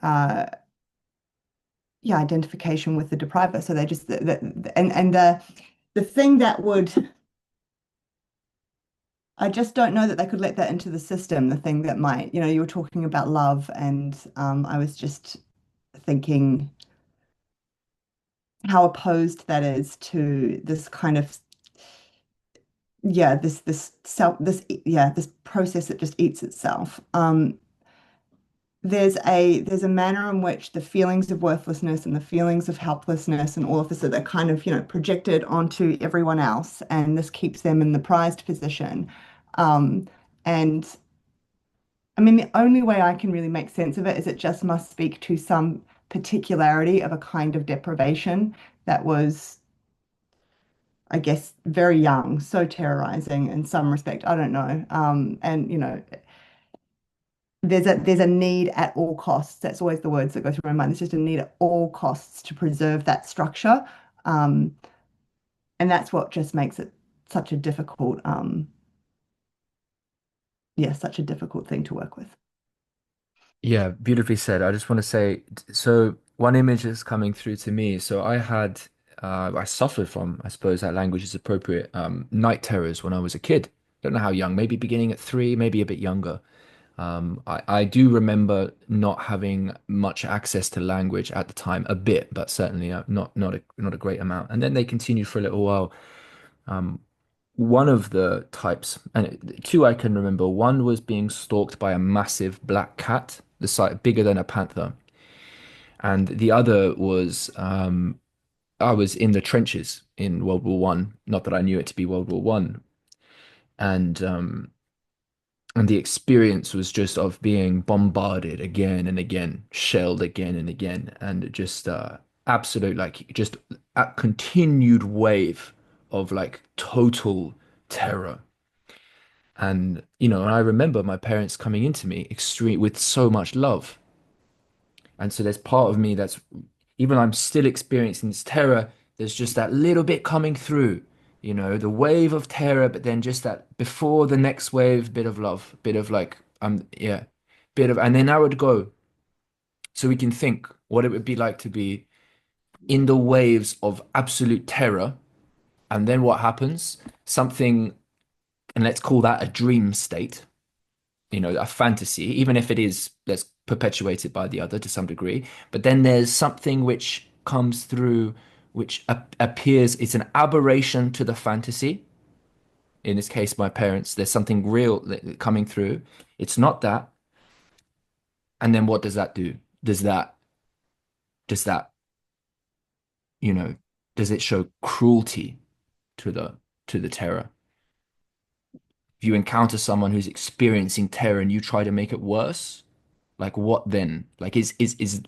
uh, yeah, identification with the depriver. So they just and the thing that would I just don't know that they could let that into the system. The thing that might, you were talking about love, and I was just thinking how opposed that is to this kind of, yeah, this process that just eats itself. There's a manner in which the feelings of worthlessness and the feelings of helplessness and all of this are kind of, projected onto everyone else, and this keeps them in the prized position. Um, and I mean, the only way I can really make sense of it is it just must speak to some particularity of a kind of deprivation that was, I guess, very young, so terrorizing in some respect. I don't know. And there's a need at all costs. That's always the words that go through my mind. There's just a need at all costs to preserve that structure. Um, and that's what just makes it such a difficult, yeah, such a difficult thing to work with. Yeah, beautifully said. I just want to say, so one image is coming through to me. So I suffered from, I suppose that language is appropriate, night terrors when I was a kid. Don't know how young, maybe beginning at 3, maybe a bit younger. I do remember not having much access to language at the time, a bit, but certainly not a great amount. And then they continued for a little while. Um, One of the types, and two I can remember, one was being stalked by a massive black cat, the size bigger than a panther, and the other was I was in the trenches in World War One. Not that I knew it to be World War One, and and the experience was just of being bombarded again and again, shelled again and again, and just absolute like just a continued wave of like total terror. And and I remember my parents coming into me extreme with so much love. And so there's part of me that's even I'm still experiencing this terror, there's just that little bit coming through, the wave of terror, but then just that before the next wave, bit of love, bit of like yeah, bit of and then I would go. So we can think what it would be like to be in the waves of absolute terror. And then what happens? Something, and let's call that a dream state, a fantasy, even if it is, let's perpetuate it by the other to some degree. But then there's something which comes through, which appears, it's an aberration to the fantasy. In this case, my parents, there's something real coming through. It's not that. And then what does that do? Does that, you know, does it show cruelty to the terror? If you encounter someone who's experiencing terror and you try to make it worse, like what then? Like is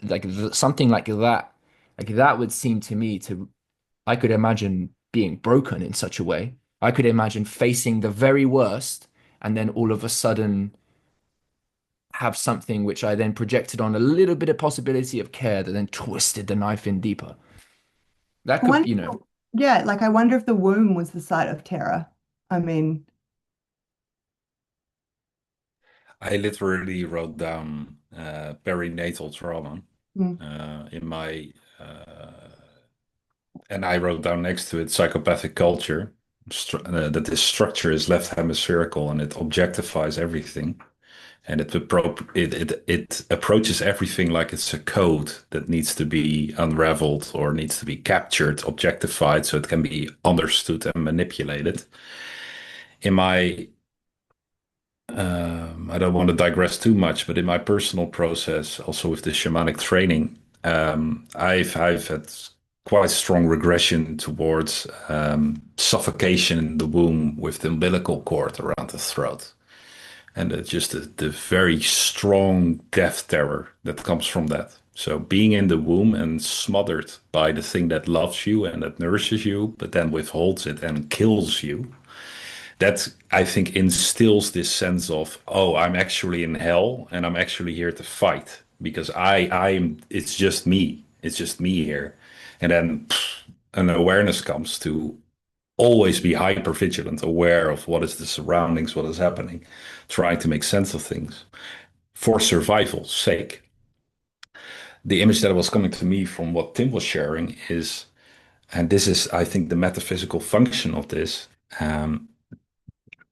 like something like that would seem to me to I could imagine being broken in such a way. I could imagine facing the very worst and then all of a sudden have something which I then projected on a little bit of possibility of care that then twisted the knife in deeper. That I could, wonder, yeah, like I wonder if the womb was the site of terror. I mean, I literally wrote down perinatal trauma mm, in my, and I wrote down next to it psychopathic culture, that this structure is left hemispherical and it objectifies everything. And it approaches everything like it's a code that needs to be unraveled or needs to be captured, objectified, so it can be understood and manipulated. In my I don't want to digress too much, but in my personal process, also with the shamanic training, I've had quite strong regression towards suffocation in the womb with the umbilical cord around the throat. And just the very strong death terror that comes from that. So being in the womb and smothered by the thing that loves you and that nourishes you, but then withholds it and kills you, that I think instills this sense of, oh, I'm actually in hell and I'm actually here to fight because it's just me. It's just me here. And then an awareness comes to always be hyper vigilant, aware of what is the surroundings, what is happening, trying to make sense of things for survival's sake. The image that was coming to me from what Tim was sharing is, and this is, I think, the metaphysical function of this,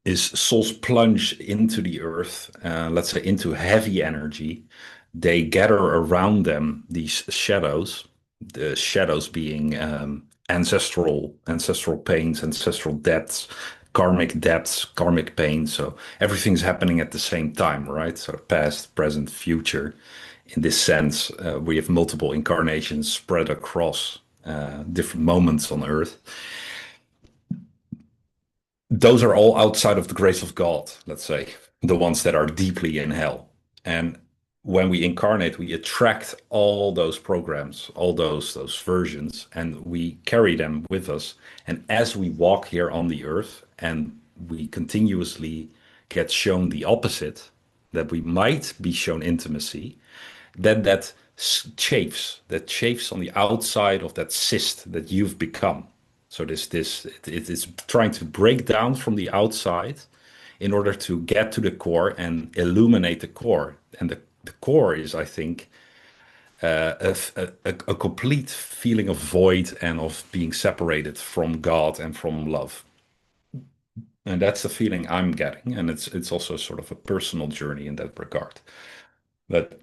is souls plunge into the earth, let's say into heavy energy. They gather around them these shadows, the shadows being ancestral pains, ancestral depths, karmic pain. So everything's happening at the same time, right? So past, present, future. In this sense, we have multiple incarnations spread across different moments on Earth. Those are all outside of the grace of God, let's say, the ones that are deeply in hell. And when we incarnate, we attract all those programs, all those versions, and we carry them with us. And as we walk here on the earth and we continuously get shown the opposite, that we might be shown intimacy, then that chafes on the outside of that cyst that you've become. So it is trying to break down from the outside in order to get to the core and illuminate the core. And the core is, I think, a complete feeling of void and of being separated from God and from love. And that's the feeling I'm getting, and it's also sort of a personal journey in that regard. But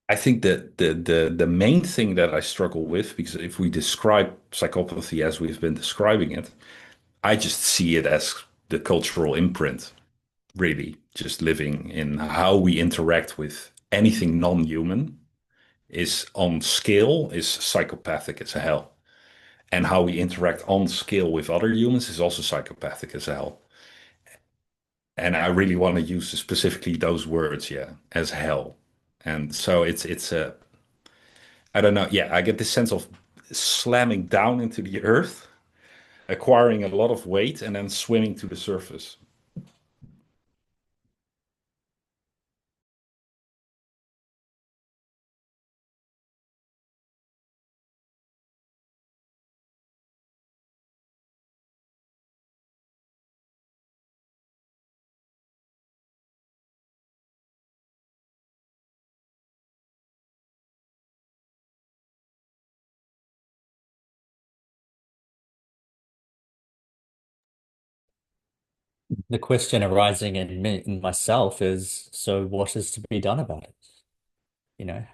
I think that the main thing that I struggle with, because if we describe psychopathy as we've been describing it, I just see it as the cultural imprint, really, just living in how we interact with anything non-human is on scale is psychopathic as hell. And how we interact on scale with other humans is also psychopathic as hell. And I really want to use specifically those words, yeah, as hell. And so it's a I don't know. Yeah, I get this sense of slamming down into the earth, acquiring a lot of weight, and then swimming to the surface. The question arising in me, in myself is, so what is to be done about it? You know,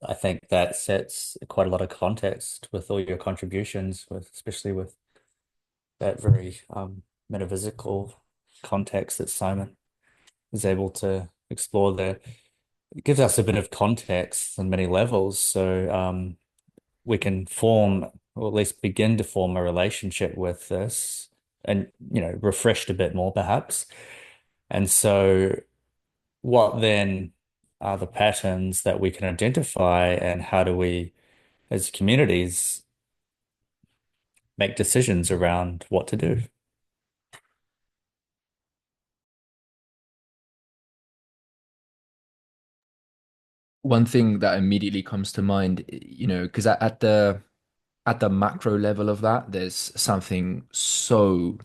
I think that sets quite a lot of context with all your contributions, with especially with that very metaphysical context that Simon is able to explore there. It gives us a bit of context on many levels, so we can form, or at least begin to form a relationship with this, and refreshed a bit more perhaps. And so, what then are the patterns that we can identify, and how do we, as communities, make decisions around what to do? One thing that immediately comes to mind, because at the macro level of that, there's something so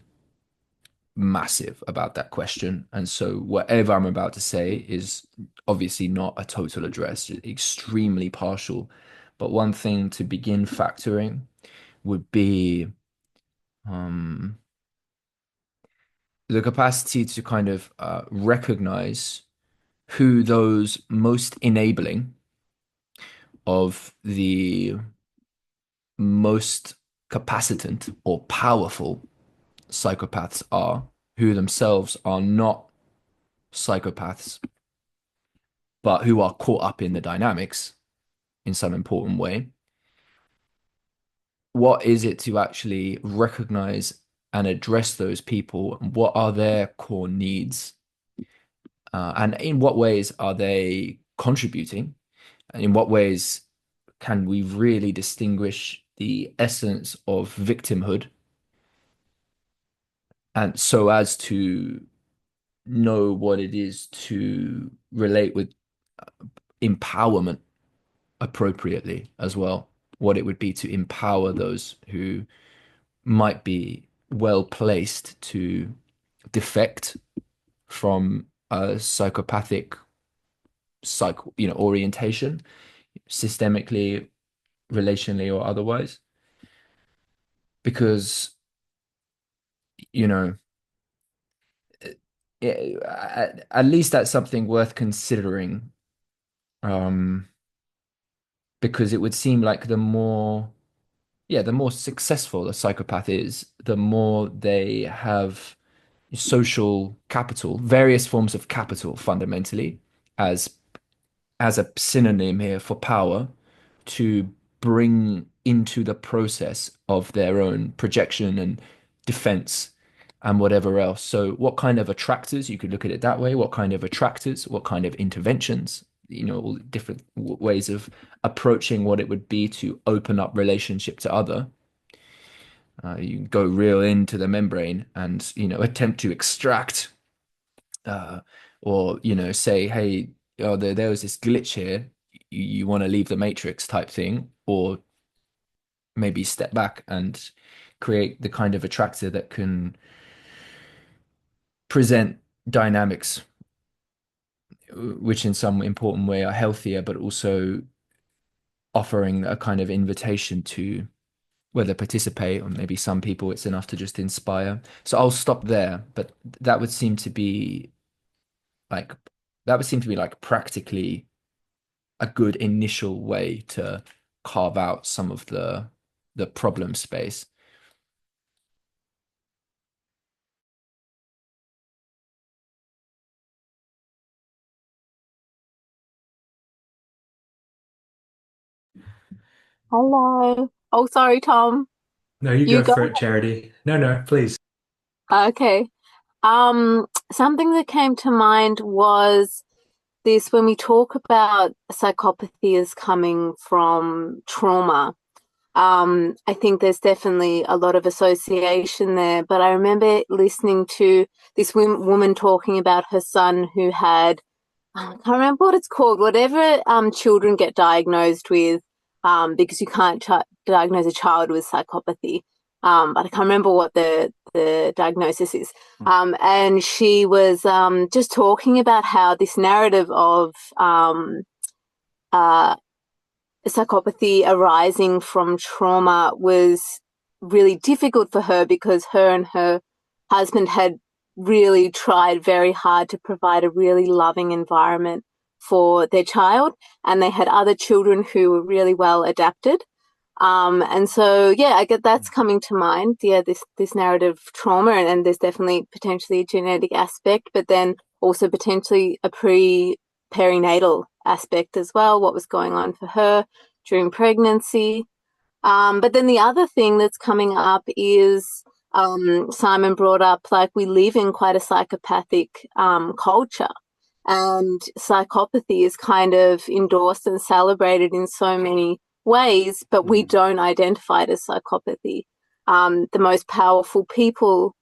massive about that question. And so whatever I'm about to say is obviously not a total address, extremely partial. But one thing to begin factoring would be um, the capacity to kind of recognize who those most enabling of the most capacitant or powerful psychopaths are, who themselves are not psychopaths, but who are caught up in the dynamics in some important way. What is it to actually recognize and address those people? What are their core needs? And in what ways are they contributing? And in what ways can we really distinguish the essence of victimhood and so as to know what it is to relate with empowerment appropriately as well, what it would be to empower those who might be well placed to defect from a psychopathic orientation, systemically, relationally, or otherwise. Because, you know, at least that's something worth considering. Um, because it would seem like the more successful a psychopath is, the more they have social capital, various forms of capital fundamentally, as a synonym here for power, to bring into the process of their own projection and defense and whatever else. So what kind of attractors, you could look at it that way, what kind of attractors, what kind of interventions, all different ways of approaching what it would be to open up relationship to other. You go real into the membrane and, attempt to extract uh, or, say, hey, there was this glitch here. You want to leave the matrix type thing, or maybe step back and create the kind of attractor that can present dynamics which in some important way are healthier, but also offering a kind of invitation to whether participate, or maybe some people it's enough to just inspire. So I'll stop there, but that would seem to be like practically a good initial way to carve out some of the problem space. Hello. Oh, sorry, Tom. No, you You go go. for it, Charity. No, no, please. Okay. Something that came to mind was this when we talk about psychopathy as coming from trauma. I think there's definitely a lot of association there, but I remember listening to this woman talking about her son who had I can't remember what it's called. Whatever children get diagnosed with, because you can't diagnose a child with psychopathy. But I can't remember what the diagnosis is. And she was just talking about how this narrative of uh, psychopathy arising from trauma was really difficult for her because her and her husband had really tried very hard to provide a really loving environment for their child, and they had other children who were really well adapted. And so, yeah, I get that's coming to mind. Yeah, this narrative of trauma, and there's definitely potentially a genetic aspect, but then also potentially a perinatal aspect as well. What was going on for her during pregnancy? But then the other thing that's coming up is Simon brought up, like, we live in quite a psychopathic culture, and psychopathy is kind of endorsed and celebrated in so many ways, but we don't identify it as psychopathy. The most powerful people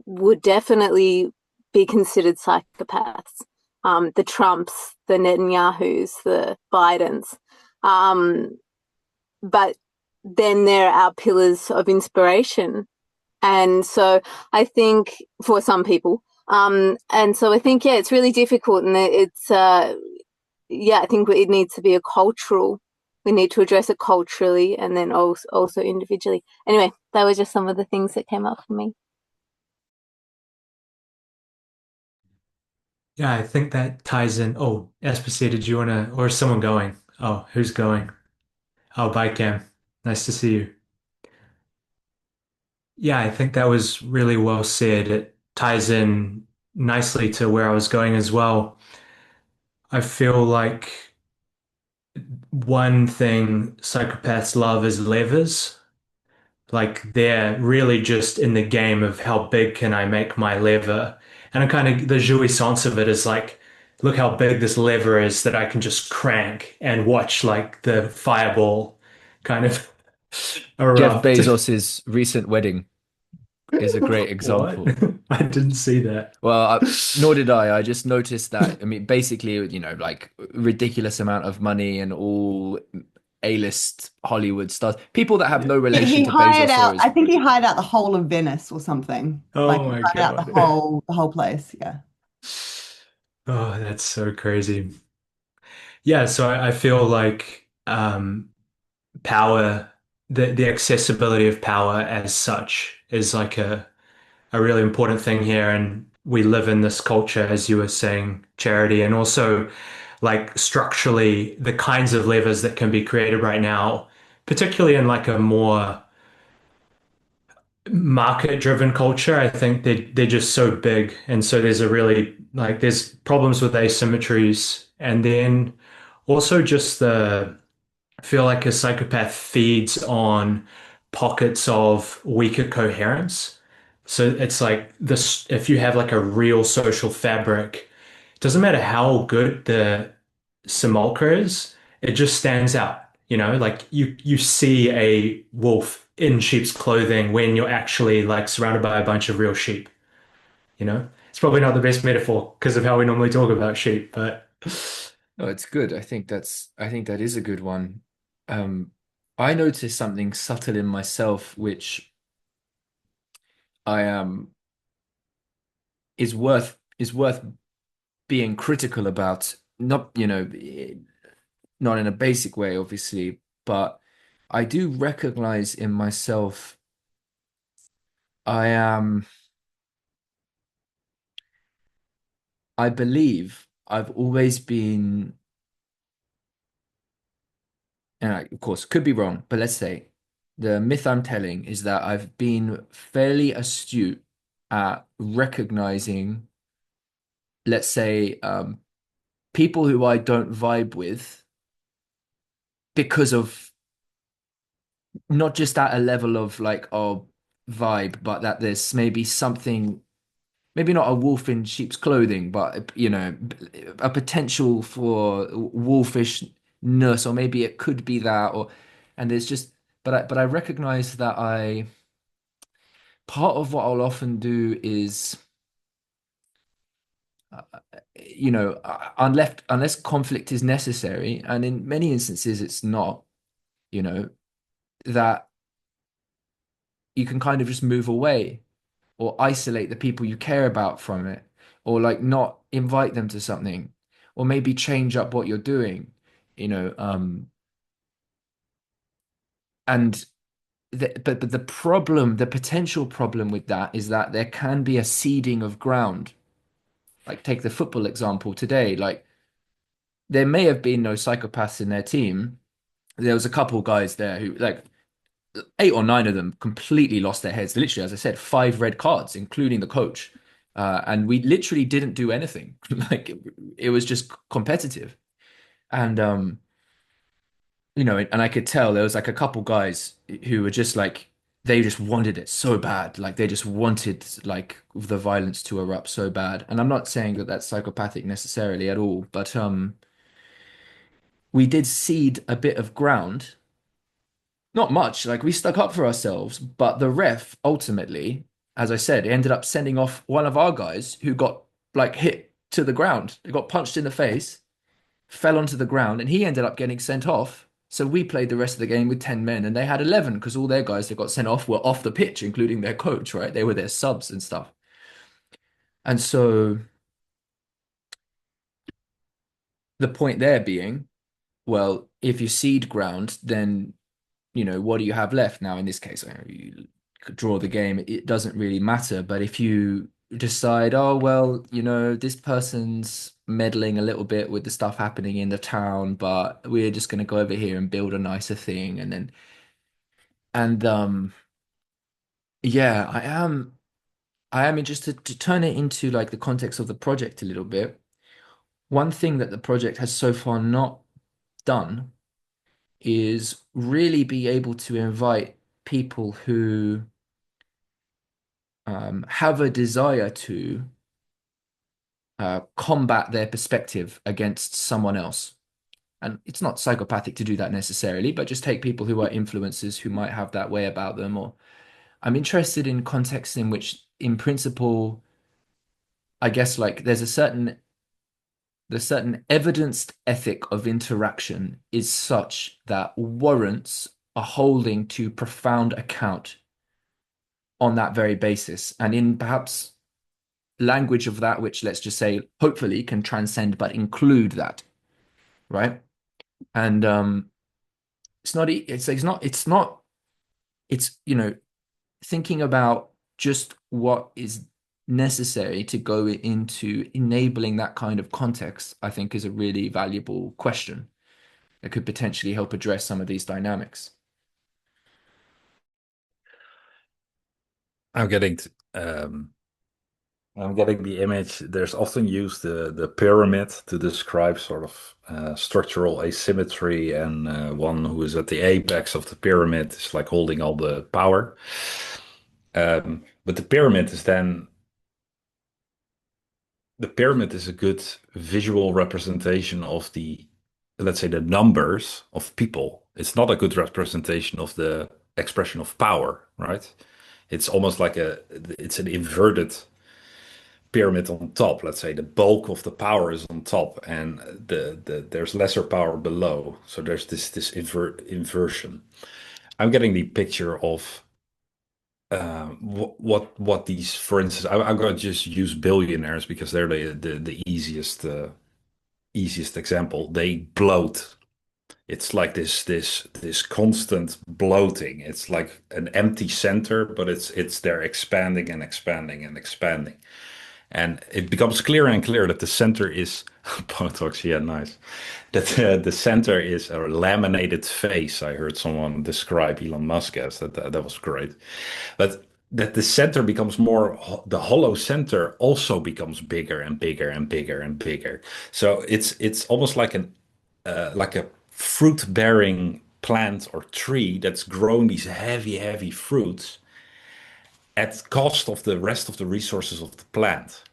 would definitely be considered psychopaths. The Trumps, the Netanyahus, the Bidens. But then there are our pillars of inspiration. And so I think for some people, and so I think, yeah, it's really difficult, and it's, yeah, I think it needs to be we need to address it culturally and then also individually. Anyway, that was just some of the things that came up for me. Yeah, I think that ties in. Oh, Aspasia, did you want to, or is someone going? Oh, who's going? Oh, bye, Cam. Nice to see you. Yeah, I think that was really well said. It ties in nicely to where I was going as well. I feel like one thing psychopaths love is levers. Like they're really just in the game of how big can I make my lever. And I kind of the jouissance of it is like look how big this lever is that I can just crank and watch like the fireball kind of Jeff erupt. Bezos's recent wedding is a great What? example. I didn't see that. Well, nor did I. I just noticed that. I mean, basically, like ridiculous amount of money and all A-list Hollywood stars, people that have no relation He to hired Bezos or out, I his. think he hired out the whole of Venice or something. Like Oh he my hired out God. the whole place. Yeah. Oh, that's so crazy. Yeah, so I feel like power, the accessibility of power as such is like a really important thing here. And we live in this culture, as you were saying, Charity, and also like structurally the kinds of levers that can be created right now, particularly in like a more market-driven culture. I think they're just so big. And so there's a really like there's problems with asymmetries. And then also just the I feel like a psychopath feeds on pockets of weaker coherence. So it's like this, if you have like a real social fabric, it doesn't matter how good the simulacra is, it just stands out. Like you see a wolf in sheep's clothing when you're actually like surrounded by a bunch of real sheep, you know? It's probably not the best metaphor because of how we normally talk about sheep, but No, it's good. I think that is a good one. Um, I noticed something subtle in myself, which I is worth being critical about. Not, not in a basic way, obviously, but I do recognize in myself I am I believe I've always been, and I, of course, could be wrong, but let's say the myth I'm telling is that I've been fairly astute at recognizing, let's say, people who I don't vibe with because of not just at a level of like, oh, vibe, but that there's maybe something, maybe not a wolf in sheep's clothing, but a potential for wolfishness, or maybe it could be that, or and there's just, but I recognize that I part of what I'll often do is, uh, unless conflict is necessary, and in many instances it's not, you know, that you can kind of just move away or isolate the people you care about from it, or like not invite them to something, or maybe change up what you're doing, you know. And but the problem, the potential problem with that is that there can be a ceding of ground. Like take the football example today. Like there may have been no psychopaths in their team. There was a couple guys there who like eight or nine of them completely lost their heads. Literally, as I said, five red cards, including the coach. And we literally didn't do anything. Like it was just competitive. And and I could tell there was like a couple guys who were just like they just wanted it so bad. Like they just wanted like the violence to erupt so bad. And I'm not saying that that's psychopathic necessarily at all, but we did cede a bit of ground. Not much, like we stuck up for ourselves, but the ref ultimately, as I said, ended up sending off one of our guys who got like hit to the ground. He got punched in the face, fell onto the ground, and he ended up getting sent off. So we played the rest of the game with 10 men and they had 11 because all their guys that got sent off were off the pitch, including their coach, right? They were their subs and stuff. And so the point there being, well, if you cede ground, then what do you have left? Now, in this case, you could draw the game. It doesn't really matter. But if you decide, oh, well, this person's meddling a little bit with the stuff happening in the town, but we're just going to go over here and build a nicer thing. And yeah, I am interested to turn it into like the context of the project a little bit. One thing that the project has so far not done is really be able to invite people who have a desire to combat their perspective against someone else. And it's not psychopathic to do that necessarily, but just take people who are influencers who might have that way about them. Or I'm interested in contexts in which, in principle, I guess like the certain evidenced ethic of interaction is such that warrants a holding to profound account on that very basis. And in perhaps language of that, which let's just say hopefully can transcend but include that, right? And it's not it's thinking about just what is necessary to go into enabling that kind of context, I think is a really valuable question that could potentially help address some of these dynamics. I'm getting I'm getting the image. There's often used the pyramid to describe sort of structural asymmetry, and one who is at the apex of the pyramid is like holding all the power. But the pyramid is a good visual representation of the, let's say, the numbers of people. It's not a good representation of the expression of power, right? It's almost like it's an inverted pyramid on top. Let's say the bulk of the power is on top, and there's lesser power below. So there's this inversion. I'm getting the picture of what these, for instance, I'm going to just use billionaires because they're the easiest example. They bloat. It's like this constant bloating. It's like an empty center, but it's they're expanding and expanding and expanding. And it becomes clearer and clearer that the center is Botox. Yeah, nice. That the center is a laminated face. I heard someone describe Elon Musk as that was great. But that the center becomes more, the hollow center also becomes bigger and bigger and bigger and bigger. So it's almost like a fruit bearing plant or tree that's growing these heavy fruits at cost of the rest of the resources of the plant.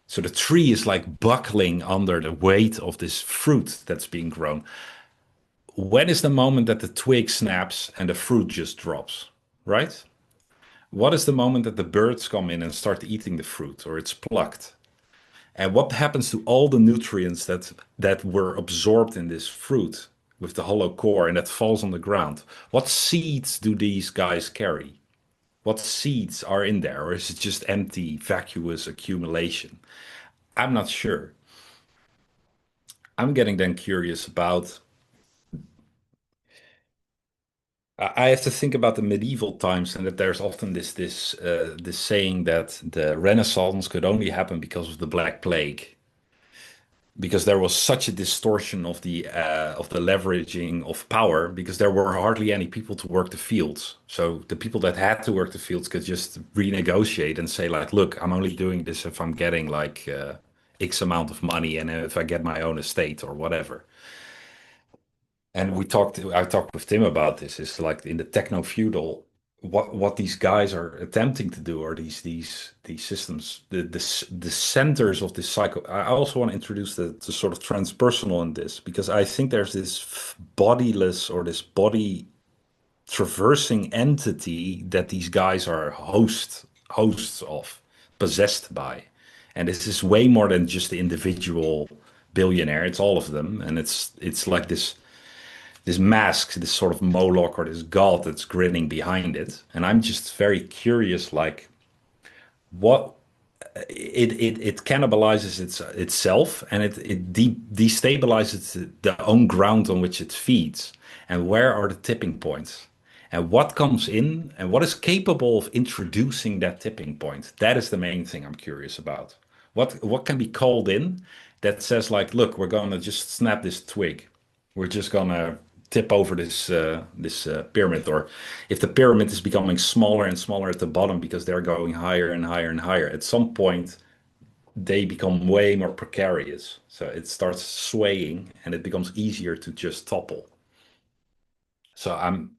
So the tree is like buckling under the weight of this fruit that's being grown. When is the moment that the twig snaps and the fruit just drops, right? What is the moment that the birds come in and start eating the fruit or it's plucked? And what happens to all the nutrients that were absorbed in this fruit with the hollow core and that falls on the ground? What seeds do these guys carry? What seeds are in there? Or is it just empty, vacuous accumulation? I'm not sure. I'm getting then curious about. I have to think about the medieval times, and that there's often this saying that the Renaissance could only happen because of the Black Plague, because there was such a distortion of the leveraging of power, because there were hardly any people to work the fields. So the people that had to work the fields could just renegotiate and say like, look, I'm only doing this if I'm getting like X amount of money, and if I get my own estate or whatever. And I talked with Tim about this. Is like in the techno feudal, what these guys are attempting to do, or these systems, the centers of this cycle. I also want to introduce the sort of transpersonal in this, because I think there's this bodiless or this body traversing entity that these guys are hosts of, possessed by, and this is way more than just the individual billionaire. It's all of them, and it's like this mask, this sort of Moloch or this god that's grinning behind it. And I'm just very curious, like what it cannibalizes itself, and it destabilizes the own ground on which it feeds. And where are the tipping points? And what comes in and what is capable of introducing that tipping point? That is the main thing I'm curious about. What can be called in that says like, look, we're gonna just snap this twig. We're just gonna tip over this pyramid, or if the pyramid is becoming smaller and smaller at the bottom because they're going higher and higher and higher, at some point they become way more precarious. So it starts swaying and it becomes easier to just topple. So I'm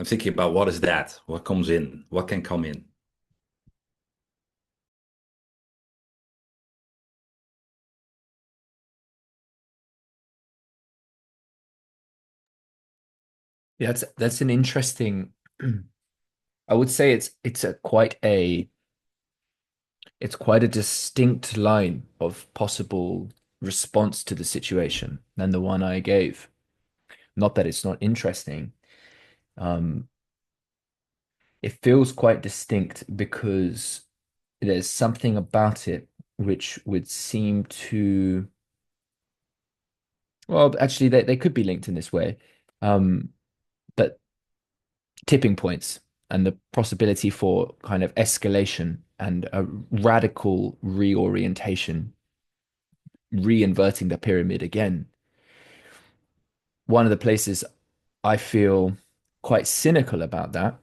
thinking about what is that? What comes in? What can come in? Yeah, that's an interesting. I would say it's quite a distinct line of possible response to the situation than the one I gave. Not that it's not interesting. Um, it feels quite distinct because there's something about it which would seem to, well, actually, they could be linked in this way. Um, but tipping points and the possibility for kind of escalation and a radical reorientation, reinverting the pyramid again. One of the places I feel quite cynical about that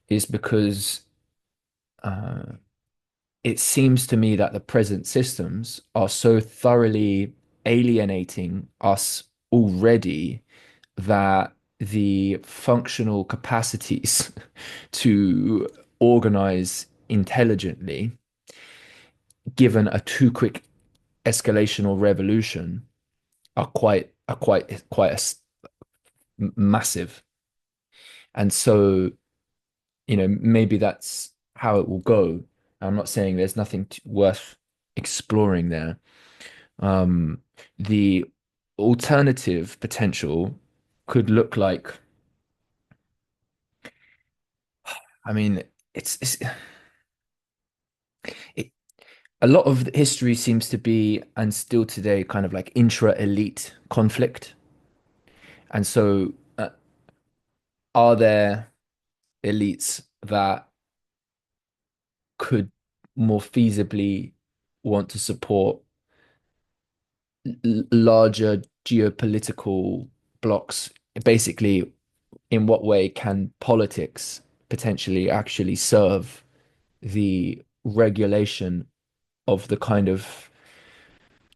is because uh, it seems to me that the present systems are so thoroughly alienating us already that the functional capacities to organize intelligently, given a too quick escalation or revolution, are quite massive. And so, maybe that's how it will go. I'm not saying there's nothing worth exploring there. The alternative potential could look like, I mean, it, a lot of history seems to be, and still today, kind of like intra-elite conflict. And so, are there elites that could more feasibly want to support larger geopolitical blocks? Basically, in what way can politics potentially actually serve the regulation of the kind of,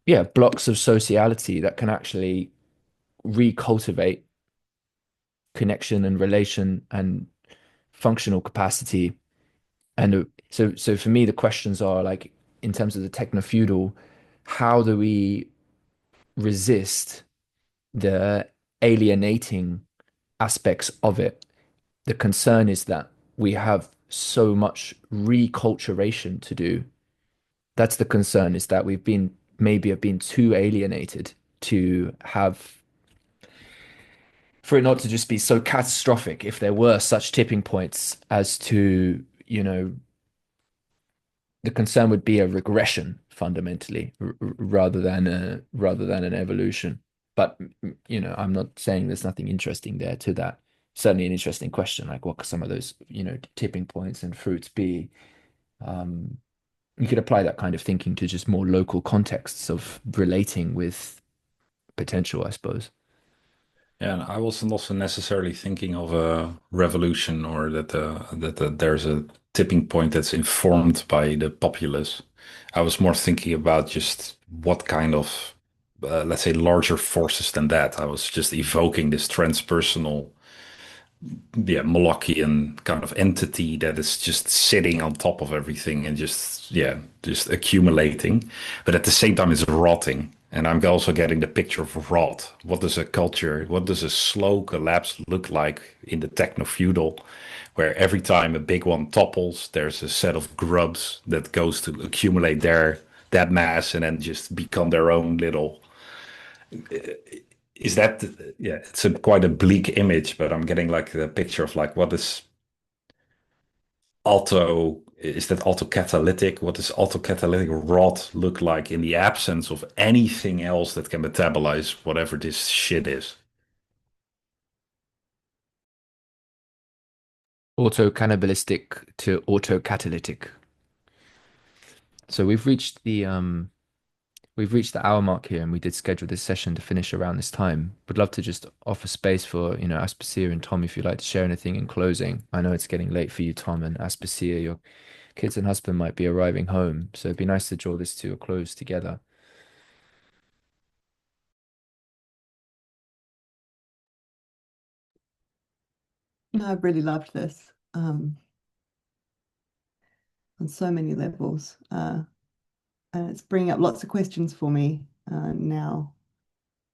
yeah, blocks of sociality that can actually recultivate connection and relation and functional capacity? And so for me, the questions are like, in terms of the techno-feudal, how do we resist the alienating aspects of it? The concern is that we have so much reculturation to do. That's the concern, is that we've been maybe have been too alienated to have, for it not to just be so catastrophic if there were such tipping points as to, the concern would be a regression fundamentally, rather than an evolution. But I'm not saying there's nothing interesting there to that. Certainly an interesting question, like what could some of those, tipping points and fruits be? Um, you could apply that kind of thinking to just more local contexts of relating with potential, I suppose. Yeah, and I wasn't also necessarily thinking of a revolution or that there's a tipping point that's informed by the populace. I was more thinking about just what kind of, let's say, larger forces than that. I was just evoking this transpersonal, yeah, Molochian kind of entity that is just sitting on top of everything and just, yeah, just accumulating. But at the same time, it's rotting. And I'm also getting the picture of rot. What does a culture, what does a slow collapse look like in the techno-feudal, where every time a big one topples, there's a set of grubs that goes to accumulate that mass and then just become their own little, is that, yeah, it's quite a bleak image, but I'm getting like the picture of like what is that autocatalytic? What does autocatalytic rot look like in the absence of anything else that can metabolize whatever this shit is? Auto-cannibalistic to auto-catalytic. So we've reached the hour mark here, and we did schedule this session to finish around this time. Would love to just offer space for, Aspasia and Tom, if you'd like to share anything in closing. I know it's getting late for you, Tom, and Aspasia, your kids and husband might be arriving home, so it'd be nice to draw this to a close together. No, I've really loved this on so many levels. And it's bringing up lots of questions for me now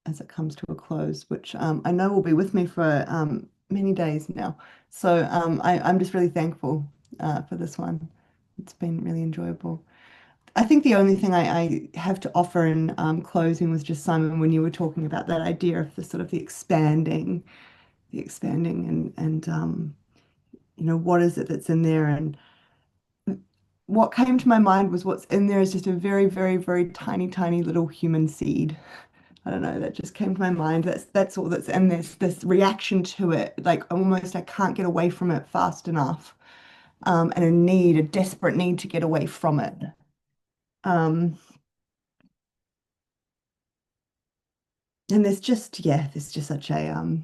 as it comes to a close, which I know will be with me for many days now. So I'm just really thankful for this one. It's been really enjoyable. I think the only thing I have to offer in closing was just Simon, when you were talking about that idea of the sort of the expanding and what is it that's in there? And what came to my mind was what's in there is just a very, very, very tiny, tiny little human seed. I don't know, that just came to my mind. That's all that's in this reaction to it. Like almost I can't get away from it fast enough. And a desperate need to get away from it. Um, and there's just such a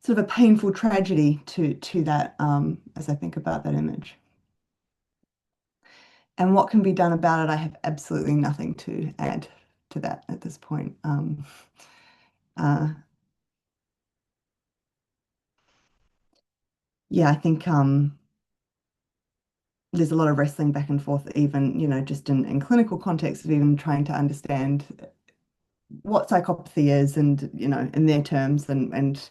sort of a painful tragedy to that as I think about that image. And what can be done about it, I have absolutely nothing to add to that at this point. Uh, yeah, I think there's a lot of wrestling back and forth, even, just in clinical context of even trying to understand what psychopathy is and, in their terms and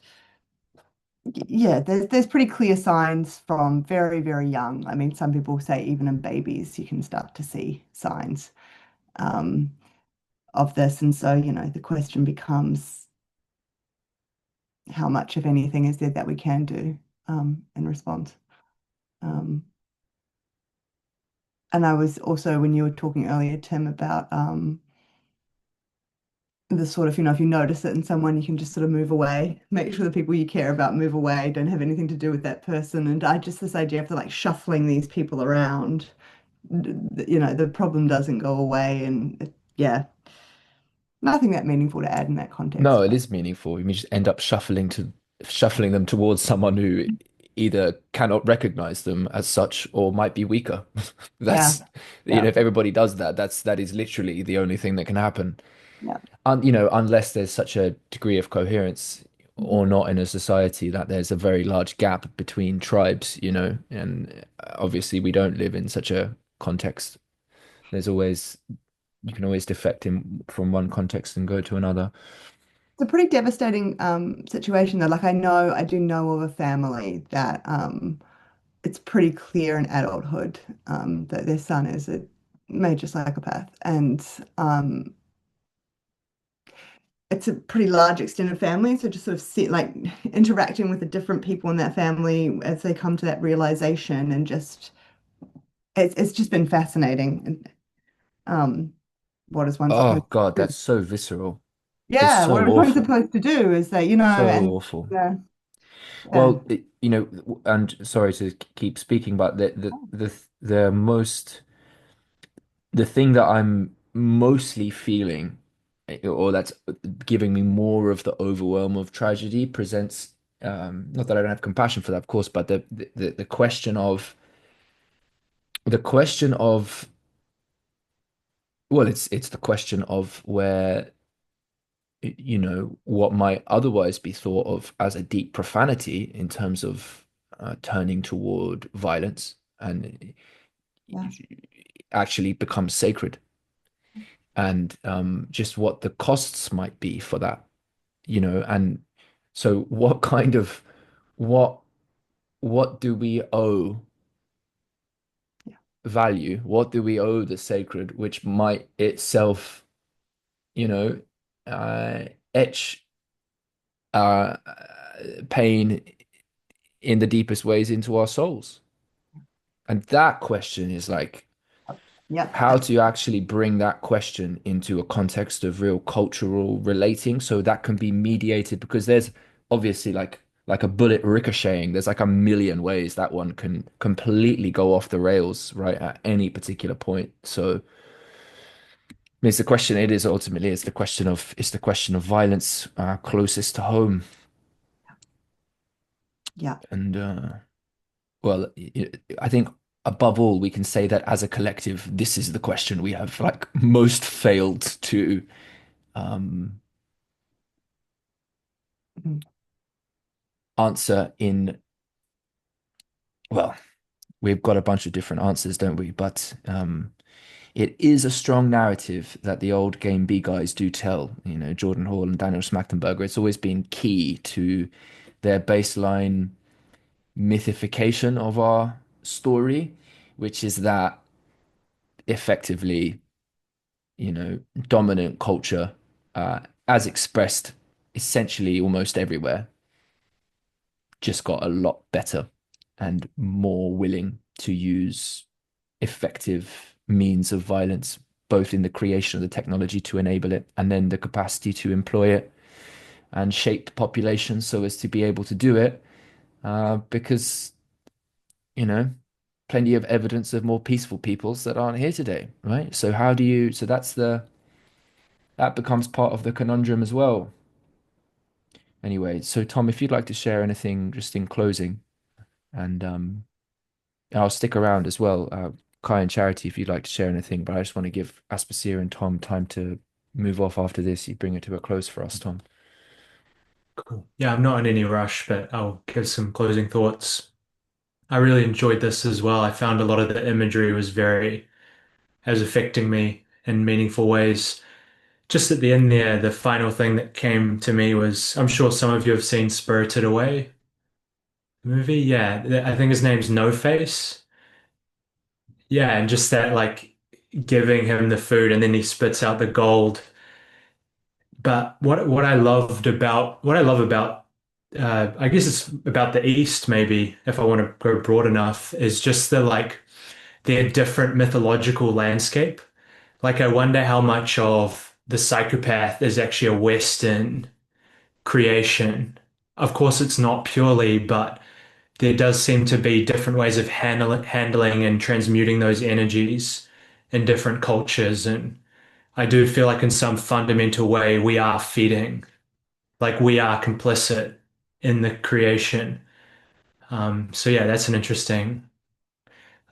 yeah, there's pretty clear signs from very, very young. I mean, some people say even in babies you can start to see signs um, of this. And so, the question becomes how much, if anything, is there that we can do in response? Um, and I was also, when you were talking earlier, Tim, about the sort of, if you notice it in someone, you can just sort of move away, make sure the people you care about move away, don't have anything to do with that person. And this idea of like shuffling these people around, the problem doesn't go away. And yeah, nothing that meaningful to add in that No, context. it But is meaningful. You just end up shuffling them towards someone who either cannot recognize them as such or might be weaker. yeah, That's, yeah, if everybody does that, that is literally the only thing that can happen. yeah. Unless there's such a degree of coherence Mhm. or not in a society that there's a very large gap between tribes, and obviously we don't live in such a context. There's always, you can always defect in from one context and go to another. It's a pretty devastating situation though. Like I do know of a family that it's pretty clear in adulthood that their son is a major psychopath. And it's a pretty large extended family. So just sort of like interacting with the different people in that family as they come to that realization and just it's just been fascinating. And what is one supposed Oh God, to do? that's so visceral. It's Yeah, what so is one awful. supposed to do is that, So and awful. yeah, yeah, Well, and sorry to keep speaking, but the most the thing that I'm mostly feeling, or that's giving me more of the overwhelm of tragedy, presents. Not that I don't have compassion for that, of course, but the question of, well, it's the question of where, what might otherwise be thought of as a deep profanity in terms of turning toward violence and yeah. actually becomes sacred, and just what the costs might be for that, and so what what do we owe Yeah. value? What do we owe the sacred, which might itself, you know, uh, etch uh, pain in the deepest ways into our souls? And that question is like, Yep. how to actually bring that question into a context of real cultural relating so that can be mediated, because there's obviously like a bullet ricocheting, there's like a million ways that one can completely go off the rails right at any particular point. So it's the question, it is ultimately, it's the question of violence closest to home. Yeah. And well, I think above all, we can say that as a collective, this is the question we have like most failed to um, Mhm. answer in, well, we've got a bunch of different answers, don't we? But it is a strong narrative that the old Game B guys do tell, Jordan Hall and Daniel Schmachtenberger. It's always been key to their baseline mythification of our story, which is that effectively, dominant culture, as expressed essentially almost everywhere, just got a lot better and more willing to use effective means of violence, both in the creation of the technology to enable it and then the capacity to employ it and shape the population so as to be able to do it. Because, you know, plenty of evidence of more peaceful peoples that aren't here today, right? So that becomes part of the conundrum as well. Anyway, so Tom, if you'd like to share anything just in closing, and I'll stick around as well. Kai and Charity, if you'd like to share anything, but I just want to give Aspasia and Tom time to move off after this. You bring it to a close for us, Tom. Cool. Yeah, I'm not in any rush, but I'll give some closing thoughts. I really enjoyed this as well. I found a lot of the imagery was affecting me in meaningful ways. Just at the end there, the final thing that came to me was, I'm sure some of you have seen Spirited Away, the movie. Yeah, I think his name's No Face. Yeah, and just that like giving him the food and then he spits out the gold. But what I love about I guess it's about the East, maybe, if I want to go broad enough, is just their different mythological landscape. Like I wonder how much of the psychopath is actually a Western creation. Of course, it's not purely, but there does seem to be different ways of handling and transmuting those energies in different cultures. And I do feel like in some fundamental way, we are feeding, like we are complicit in the creation. So yeah, that's an interesting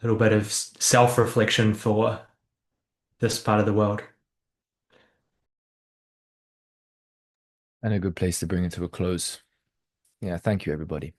little bit of self-reflection for this part of the world. And a good place to bring it to a close. Yeah, thank you, everybody.